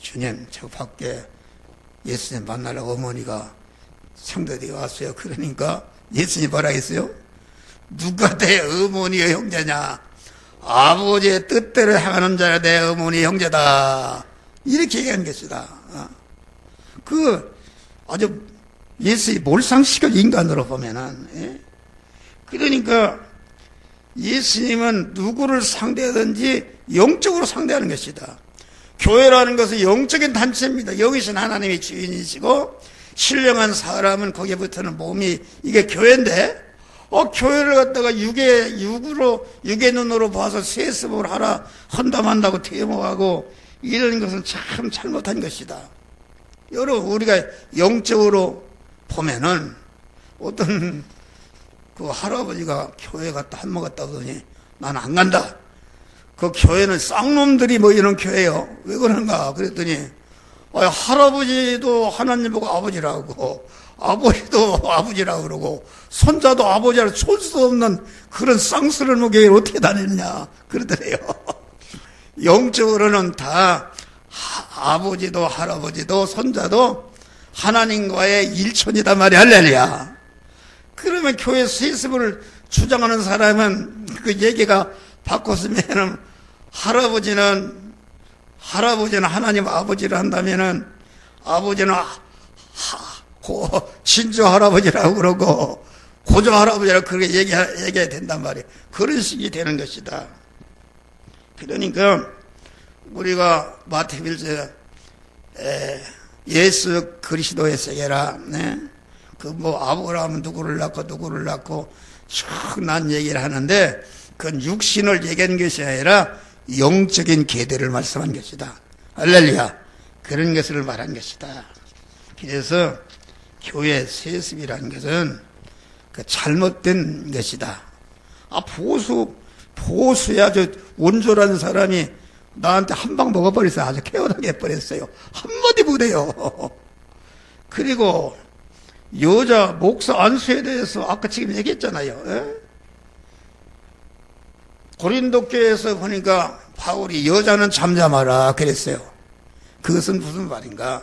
주님, 저 밖에 예수님 만나러 어머니가 성도들이 왔어요. 그러니까 예수님 뭐라 했어요? 누가 내 어머니의 형제냐? 아버지의 뜻대로 행하는 자가 내 어머니의 형제다. 이렇게 얘기한 것이다. 그 아주 예수의 몰상식을 인간으로 보면은. 그러니까 예수님은 누구를 상대하든지 영적으로 상대하는 것이다. 교회라는 것은 영적인 단체입니다. 여기신 하나님이 주인이시고 신령한 사람은 거기에 붙는 몸이 이게 교회인데 교회를 갖다가 육의 눈으로 봐서 세습을 한다고 퇴모하고 이런 것은 참 잘못한 것이다. 여러분, 우리가 영적으로 보면은 어떤 그 할아버지가 교회 갔다 한 번 갔다 오더니 나는 안 간다. 그 교회는 쌍놈들이 모이는 교회요. 왜 그런가 그랬더니 할아버지도 하나님 보고 아버지라고, 아버지도 아버지라고 그러고 손자도 아버지라고 쏠 수 없는 그런 쌍스러운 교회를 어떻게 다녔냐 그러더래요. 영적으로는 다 아버지도 할아버지도 손자도 하나님과의 일촌이다 말이야. 할렐루야. 그러면 교회 세습을 주장하는 사람은 그 얘기가 바꿨으면은 할아버지는 하나님 아버지를 한다면은 아버지는 친조 할아버지라고 그러고 고조 할아버지라고 그렇게 얘기해야 된단 말이에요. 그런 식이 되는 것이다. 그러니까 우리가 마태복음 예수 그리스도의 세계라, 아브라함은 누구를 낳고 쭉 난 얘기를 하는데 그건 육신을 얘기한 것이 아니라 영적인 계대를 말씀한 것이다. 할렐루야. 그런 것을 말한 것이다. 그래서 교회 세습이라는 것은 그 잘못된 것이다. 보수야 저 온졸한 사람이 나한테 한 방 먹어버렸어요. 아주 개운하게 해버렸어요. 한마디 못해요. 그리고 여자 목사 안수에 대해서 아까 지금 얘기했잖아요. 고린도 교회에서 보니까 바울이 여자는 잠잠하라 그랬어요. 그것은 무슨 말인가?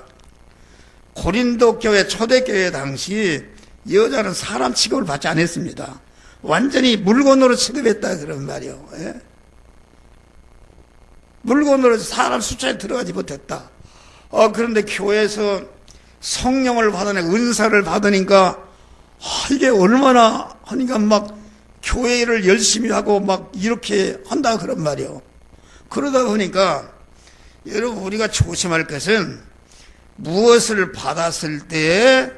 고린도 교회 초대교회 당시 여자는 사람 취급을 받지 않았습니다. 완전히 물건으로 취급했다 그런 말이요. 물건으로 사람 숫자에 들어가지 못했다. 그런데 교회에서 성령을 받으니 은사를 받으니까 이게 얼마나 하니까 막 교회를 열심히 하고 막 이렇게 한다 그런 말이요. 그러다 보니까 여러분 우리가 조심할 것은 무엇을 받았을 때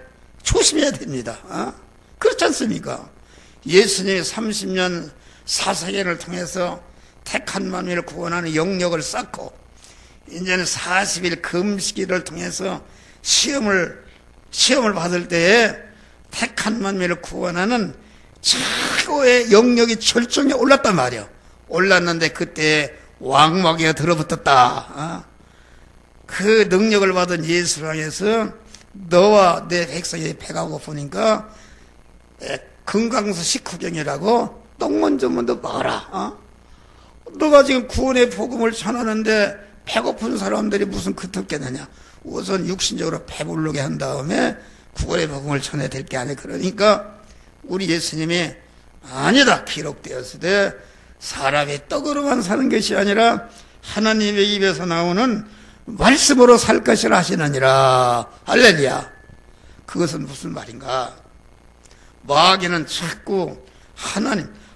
조심해야 됩니다. 그렇지 않습니까? 예수님이 30년 사사기를 통해서 택한 만민을 구원하는 영역을 쌓고 이제는 40일 금식일을 통해서 시험을 받을 때에 택한 만민을 구원하는 최고의 영역이 절정에 올랐단 말이에요. 올랐는데 그때 왕마귀가 들어붙었다. 그 능력을 받은 예수를 향해서 너와 내 백성이 배가 고프니까 금강서 19경이라고 똥먼저 먼저 먹어라. 너가 지금 구원의 복음을 전하는데 배고픈 사람들이 무슨 그특겠느냐. 우선 육신적으로 배부르게 한 다음에 구원의 복음을 전해야 될 게 아니야. 그러니까 우리 예수님이 아니다 기록되었으되 사람이 떡으로만 사는 것이 아니라 하나님의 입에서 나오는 말씀으로 살 것이라 하시느니라. 할렐루야. 그것은 무슨 말인가? 마귀는 자꾸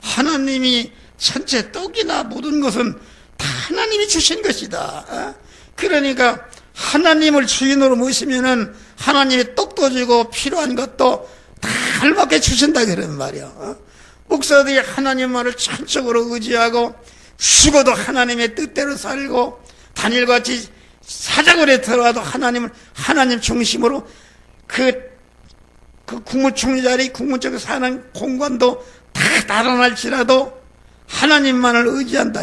하나님이 전체 떡이나 모든 것은 다 하나님이 주신 것이다. 그러니까 하나님을 주인으로 모시면은 하나님이 떡도 주고 필요한 것도 다 알맞게 주신다 그런 말이야. 목사들이 하나님 말을 전적으로 의지하고 죽어도 하나님의 뜻대로 살고 단일같이 사자굴에 들어가도 하나님 중심으로 그 국무총리 자리 국무총리 사는 공관도 다 달아날지라도 하나님만을 의지한다.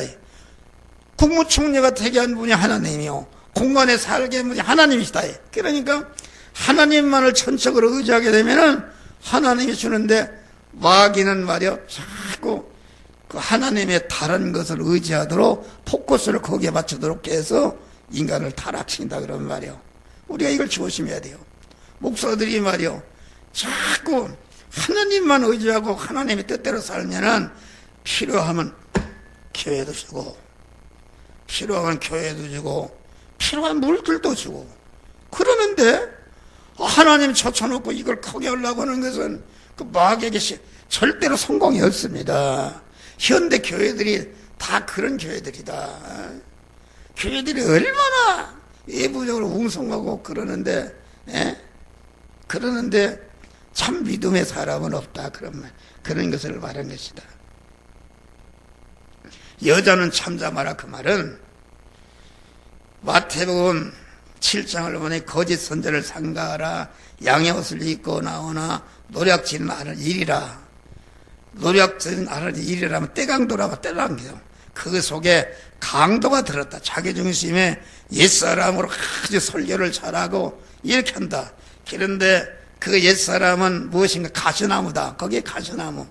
국무총리가 되게 한 분이 하나님이요 공관에 살게 한 분이 하나님이시다. 그러니까 하나님만을 전적으로 의지하게 되면은 하나님이 주는데 마귀는 말이요 자꾸 그 하나님의 다른 것을 의지하도록 포커스를 거기에 맞추도록 해서 인간을 타락시킨다 그런 말이요. 우리가 이걸 조심해야 돼요. 목사들이 말이요 자꾸 하나님만 의지하고 하나님의 뜻대로 살면은 필요하면 교회도 주고 필요하면 교회도 주고 필요한 물질도 주고 그러는데 하나님 젖혀놓고 이걸 크게 하려고 하는 것은 그 마귀에게 절대로 성공이 없습니다. 현대 교회들이 다 그런 교회들이다. 교회들이 얼마나 외부적으로 웅성하고 그러는데 참 믿음의 사람은 없다. 그런 것을 말한 것이다. 여자는 참자마라 그 말은 마태복음 7장을 보니 거짓 선지자를 삼가하라 양의 옷을 입고 나오나 노략질은 알을 일이라. 노략질은 알을 일이라면 때강도라고 때랑겨. 그 속에 강도가 들었다. 자기중심에 옛사람으로 아주 설교를 잘하고 이렇게 한다. 그런데 그 옛사람은 무엇인가? 가시나무다. 거기에 가시나무.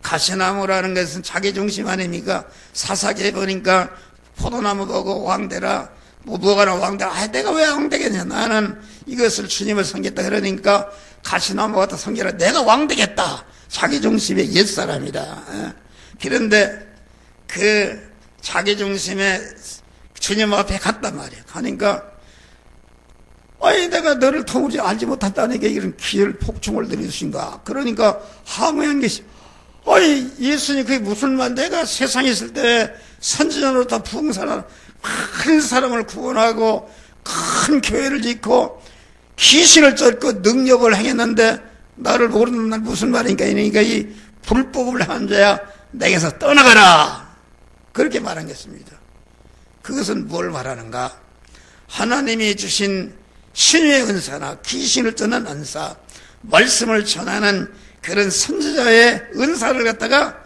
가시나무라는 것은 자기중심 아닙니까? 사사기에 보니까 포도나무 보고 왕대라. 뭐가나 왕대라. 내가 왜 왕되겠냐. 나는 이것을 주님을 섬겼다. 그러니까 가시나무 같은 섬기라. 내가 왕되겠다. 자기중심의 옛사람이다. 그런데 그 자기중심에 주님 앞에 갔단 말이야. 가니까 내가 너를 통으로 알지 못한다니까 이런 기회를 폭충을 들이주신가. 그러니까 항의한 것이 예수님 그게 무슨 말. 내가 세상에 있을 때 선지자로 다 풍성한 큰 사람을 구원하고 큰 교회를 짓고 귀신을 쫓고 능력을 행했는데 나를 모르는 날 무슨 말인가. 그러니까 이 불법을 한 자야 내게서 떠나가라. 그렇게 말한 것입니다. 그것은 뭘 말하는가? 하나님이 주신 신의 은사나 귀신을 쫓는 은사, 말씀을 전하는 그런 선지자의 은사를 갖다가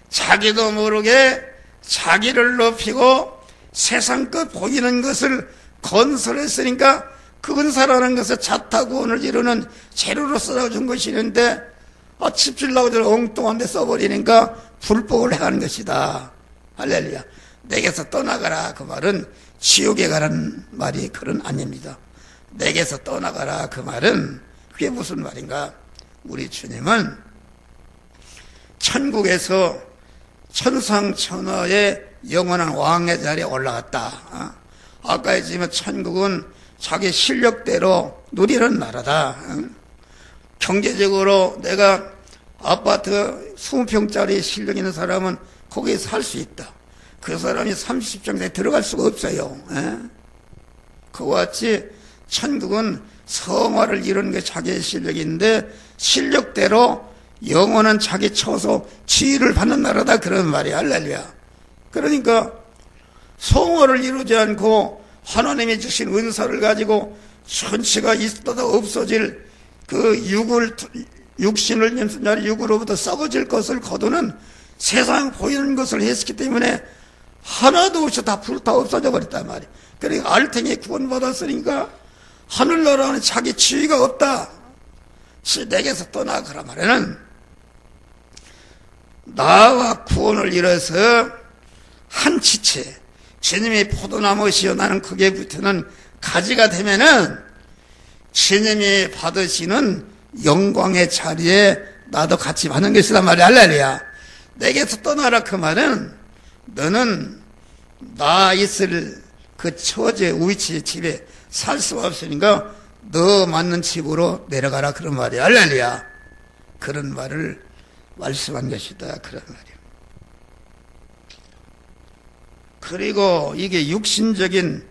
자기도 모르게 자기를 높이고 세상 것 보이는 것을 건설했으니까 그 은사라는 것을 자타구원을 이루는 재료로 써준 것이는데 집 주려고 엉뚱한 데 써버리니까 불법을 행하는 것이다. 할렐루야. 내게서 떠나가라. 그 말은 지옥에 가라는 말이 그런 아닙니다. 내게서 떠나가라. 그 말은 그게 무슨 말인가? 우리 주님은 천국에서 천상천하의 영원한 왕의 자리에 올라갔다. 아까 했지만 천국은 자기 실력대로 누리는 나라다. 경제적으로 내가 아파트 20평짜리 실력 있는 사람은 거기에 살 수 있다. 그 사람이 30평에 들어갈 수가 없어요. 그와 같이 천국은 성화를 이루는 게 자기의 실력인데 실력대로 영혼은 자기 처소 지위를 받는 나라다, 그런 말이야. 할렐루야. 그러니까 성화를 이루지 않고 하나님이 주신 은사를 가지고 천치가 있어도 없어질 그 육신을 염소자리 육으로부터 썩어질 것을 거두는 세상 보이는 것을 했기 때문에 하나도 없이 다 불타 없어져 버렸단 말이야. 그러니까 알탱이 구원받았으니까 하늘나라는 자기 지위가 없다. 내게서 떠나. 그런 말에는 나와 구원을 이뤄서 한 지체, 주님이 포도나무시여 나는 크게 붙는 가지가 되면은 주님이 받으시는 영광의 자리에 나도 같이 받는 것이란 말이야. 할렐루야. 내게서 떠나라. 그 말은 너는 나 있을 그 처제 위치 집에 살 수가 없으니까 너 맞는 집으로 내려가라. 그런 말이야. 할렐루야. 그런 말을 말씀한 것이다. 그런 말이야. 그리고 이게 육신적인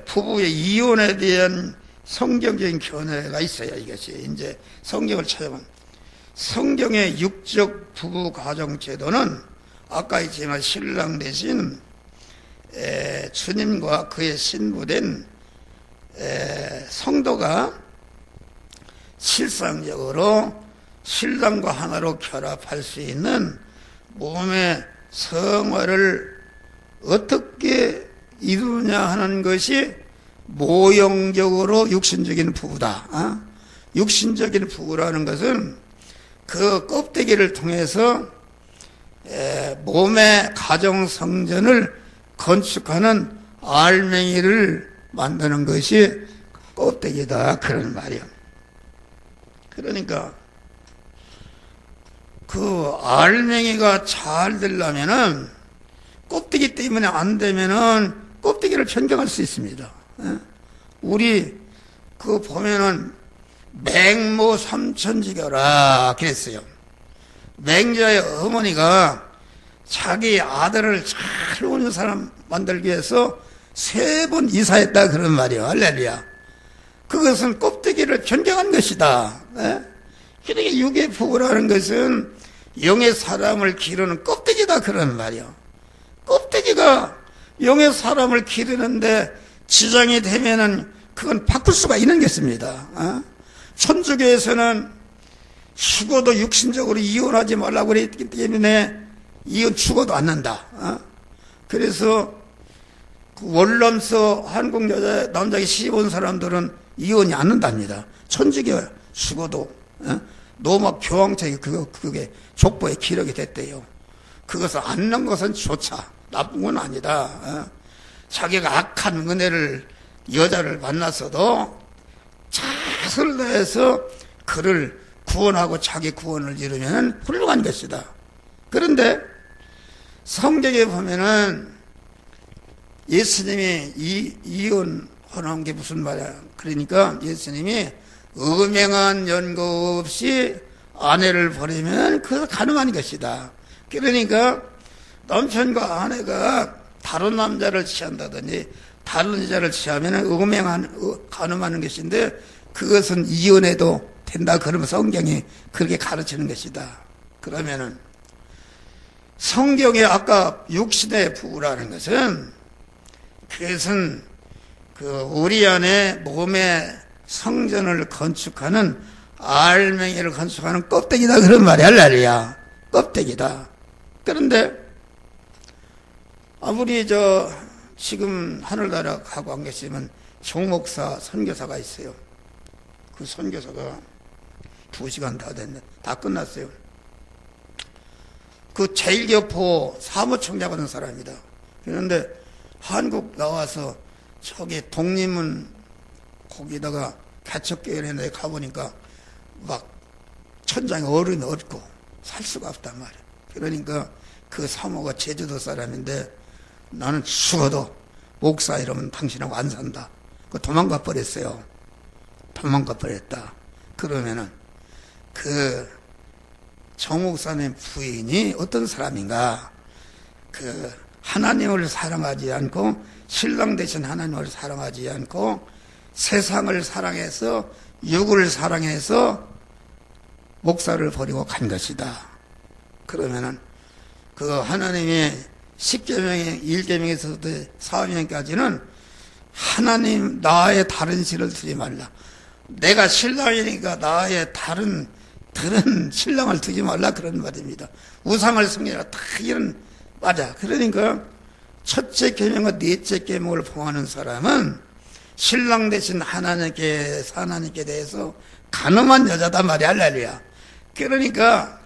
부부의 이혼에 대한 성경적인 견해가 있어요. 이것이 이제 성경을 찾아보면 성경의 육적 부부 가정 제도는 아까 있지만 신랑 대신 주님과 그의 신부된 성도가 실상적으로 신랑과 하나로 결합할 수 있는 몸의 성화를 어떻게 이루느냐 하는 것이 모형적으로 육신적인 부부다. 육신적인 부부라는 것은 그 껍데기를 통해서 몸의 가정성전을 건축하는 알맹이를 만드는 것이 껍데기다. 그런 말이야. 그러니까 그 알맹이가 잘 되려면은 껍데기 때문에 안 되면은 껍데기를 변경할 수 있습니다. 우리 그 보면은 맹모 삼천지교라 그랬어요. 맹자의 어머니가 자기 아들을 잘 오는 사람 만들기 위해서 3번 이사했다. 그런 말이에요. 할렐루야. 그것은 껍데기를 변경한 것이다. 그러니까 육의 부부라는 것은 영의 사람을 기르는 껍데기다. 그런 말이에요. 껍데기가 영의 사람을 기르는데 지장이 되면은 그건 바꿀 수가 있는 것입니다. 천주교에서는 죽어도 육신적으로 이혼하지 말라고 그랬기 때문에 이혼 죽어도 않는다. 그래서 그 월남서 한국 여자 남자에게 시집 온 사람들은 이혼이 않는답니다. 천주교 죽어도 노막 교황청이 그게 족보에 기록이 됐대요. 그것을 않는 것은 좋자. 나쁜 건 아니다. 자기가 악한 은혜를 여자를 만났어도 자선을 다해서 그를 구원하고 자기 구원을 이루면 훌륭한 것이다. 그런데 성경에 보면은 예수님이 이혼하는 게 무슨 말이야. 그러니까 예수님이 음행한 연고 없이 아내를 버리면 그것은 가늠한 것이다. 그러니까 남편과 아내가 다른 남자를 취한다든지 다른 여자를 취하면 가늠하는 것인데 그것은 이혼해도 된다. 그러면 성경이 그렇게 가르치는 것이다. 그러면은 성경에 아까 육신의 부부라는 것은 그것은 그 우리 안에 몸의 성전을 건축하는 알맹이를 건축하는 껍데기다. 그런 말이야. 할렐루야. 껍데기다. 그런데 아무리 지금 하늘나라 가고 안 계시면 종목사 선교사가 있어요. 그 선교사가 2시간 다 됐네. 다 끝났어요. 그 제일교포 사무총장 하는 사람이다. 그런데 한국 나와서 저기 독립문 거기다가 개척교회를 했는데 가보니까 막 천장에 얼음이 없고 살 수가 없단 말이야. 그러니까 그 사모가 제주도 사람인데 나는 죽어도 목사 이러면 당신하고 안 산다. 도망가 버렸어요. 도망가 버렸다. 그러면은 그 정목사님 부인이 어떤 사람인가? 그 하나님을 사랑하지 않고 신랑 대신 하나님을 사랑하지 않고 세상을 사랑해서 육을 사랑해서 목사를 버리고 간 것이다. 그러면은 그 하나님의 10계명의 1계명에서부터 4계명까지는 하나님 나의 다른 신을 두지 말라. 내가 신랑이니까 나의 다른 신랑을 두지 말라 그런 말입니다. 우상을 섬기라 다 이런 맞아. 그러니까 첫째 계명과 넷째 계명을 봉하는 사람은 신랑 대신 하나님께 대해서 간음한 여자다 말이야. 할렐루야. 그러니까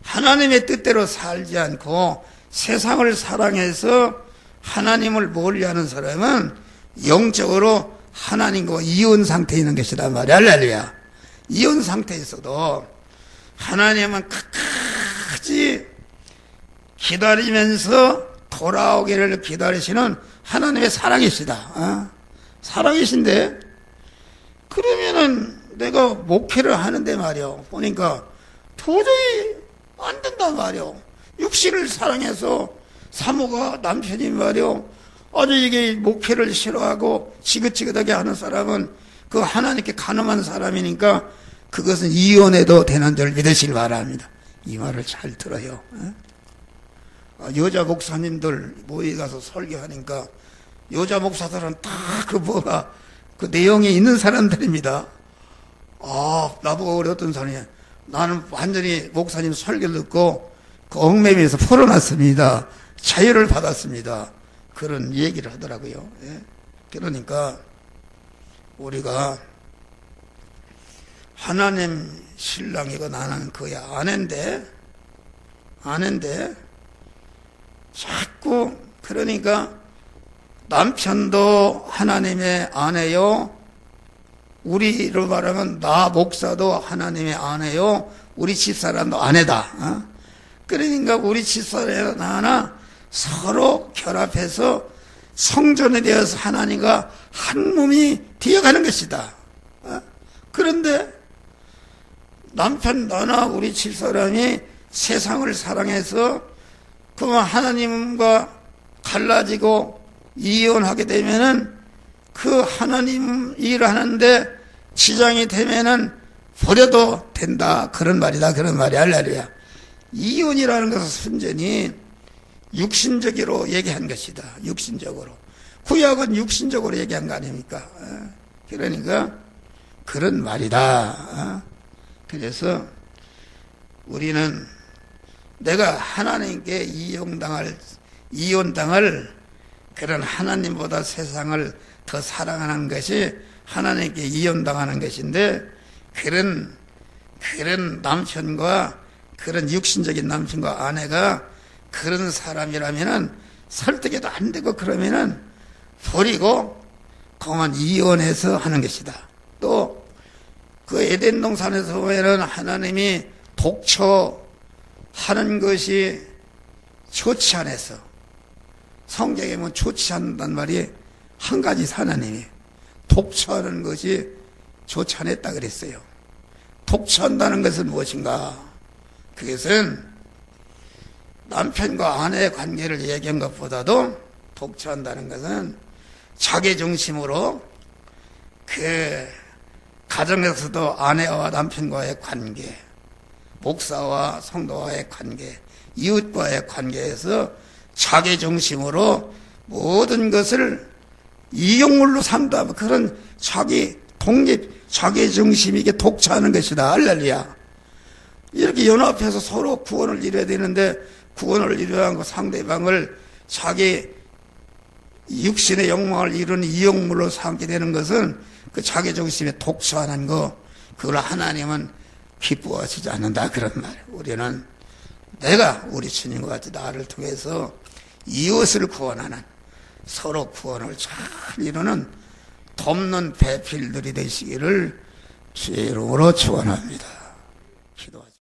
하나님의 뜻대로 살지 않고 세상을 사랑해서 하나님을 멀리하는 사람은 영적으로 하나님과 이혼 상태에 있는 것이다 말이야. 할렐루야. 이혼 상태에서도 하나님은 끝까지 기다리면서 돌아오기를 기다리시는 하나님의 사랑이시다. 사랑이신데 그러면은 내가 목회를 하는데 말이야. 보니까 도저히 안 된단 말이야. 육신을 사랑해서 사모가 남편이 말이야. 아주 이게 목회를 싫어하고 지긋지긋하게 하는 사람은 그 하나님께 간음한 사람이니까 그것은 이혼해도 되는 줄 믿으시길 바랍니다. 이 말을 잘 들어요. 여자 목사님들 모에 가서 설교하니까 여자 목사들은 다 그 내용이 있는 사람들입니다. 나보고 우리 어떤 사람이 나는 완전히 목사님 설교를 듣고 그 얽매면서 풀어놨습니다. 자유를 받았습니다. 그런 얘기를 하더라고요. 예? 그러니까 우리가 하나님 신랑이고 나는 그의 아내인데 자꾸 그러니까 남편도 하나님의 아내요. 우리로 말하면 나 목사도 하나님의 아내요. 우리 집사람도 아내다. 그러니까 우리 집사람 하나 서로 결합해서 성전에 되어서 하나님과 한 몸이 되어가는 것이다. 그런데 남편 너나 우리 집사람이 세상을 사랑해서 그 하나님과 갈라지고 이혼하게 되면은 그 하나님 일을 하는데 지장이 되면은 버려도 된다. 그런 말이다. 그런 말이야. 할렐루야. 이혼이라는 것은 순전히 육신적으로 얘기한 것이다. 육신적으로. 구약은 육신적으로 얘기한 거 아닙니까? 그러니까 그런 말이다. 그래서 우리는 내가 하나님께 이혼당할 그런 하나님보다 세상을 더 사랑하는 것이 하나님께 이혼당하는 것인데 그런 남편과 그런 육신적인 남편과 아내가 그런 사람이라면은 설득해도 안 되고 그러면은 버리고 그만 이혼해서 하는 것이다. 또 그 에덴 동산에서 보면은 하나님이 독처하는 것이 좋지 않아서 성경에 보면 좋지 않는단 말이 한 가지 하나님이 독처하는 것이 좋지 않았다 그랬어요. 독처한다는 것은 무엇인가? 그것은 남편과 아내의 관계를 얘기한 것보다도 독처한다는 것은 자기중심으로 그 가정에서도 아내와 남편과의 관계, 목사와 성도와의 관계, 이웃과의 관계에서 자기중심으로 모든 것을 이용물로 삼다. 그런 자기 독립, 자기중심이게 독차하는 것이다. 할렐루야. 이렇게 연합해서 서로 구원을 이뤄야 되는데 구원을 이루어야 하고 상대방을 자기 육신의 욕망을 이루는 이용물로 삼게 되는 것은 그 자기중심에 독차하는 거, 그걸 하나님은 기뻐하시지 않는다. 그런 말. 우리는 내가 우리 주님과 같이 나를 통해서 이웃을 구원하는 서로 구원을 잘 이루는 돕는 배필들이 되시기를 주의 이름으로 축원합니다. 기도하죠.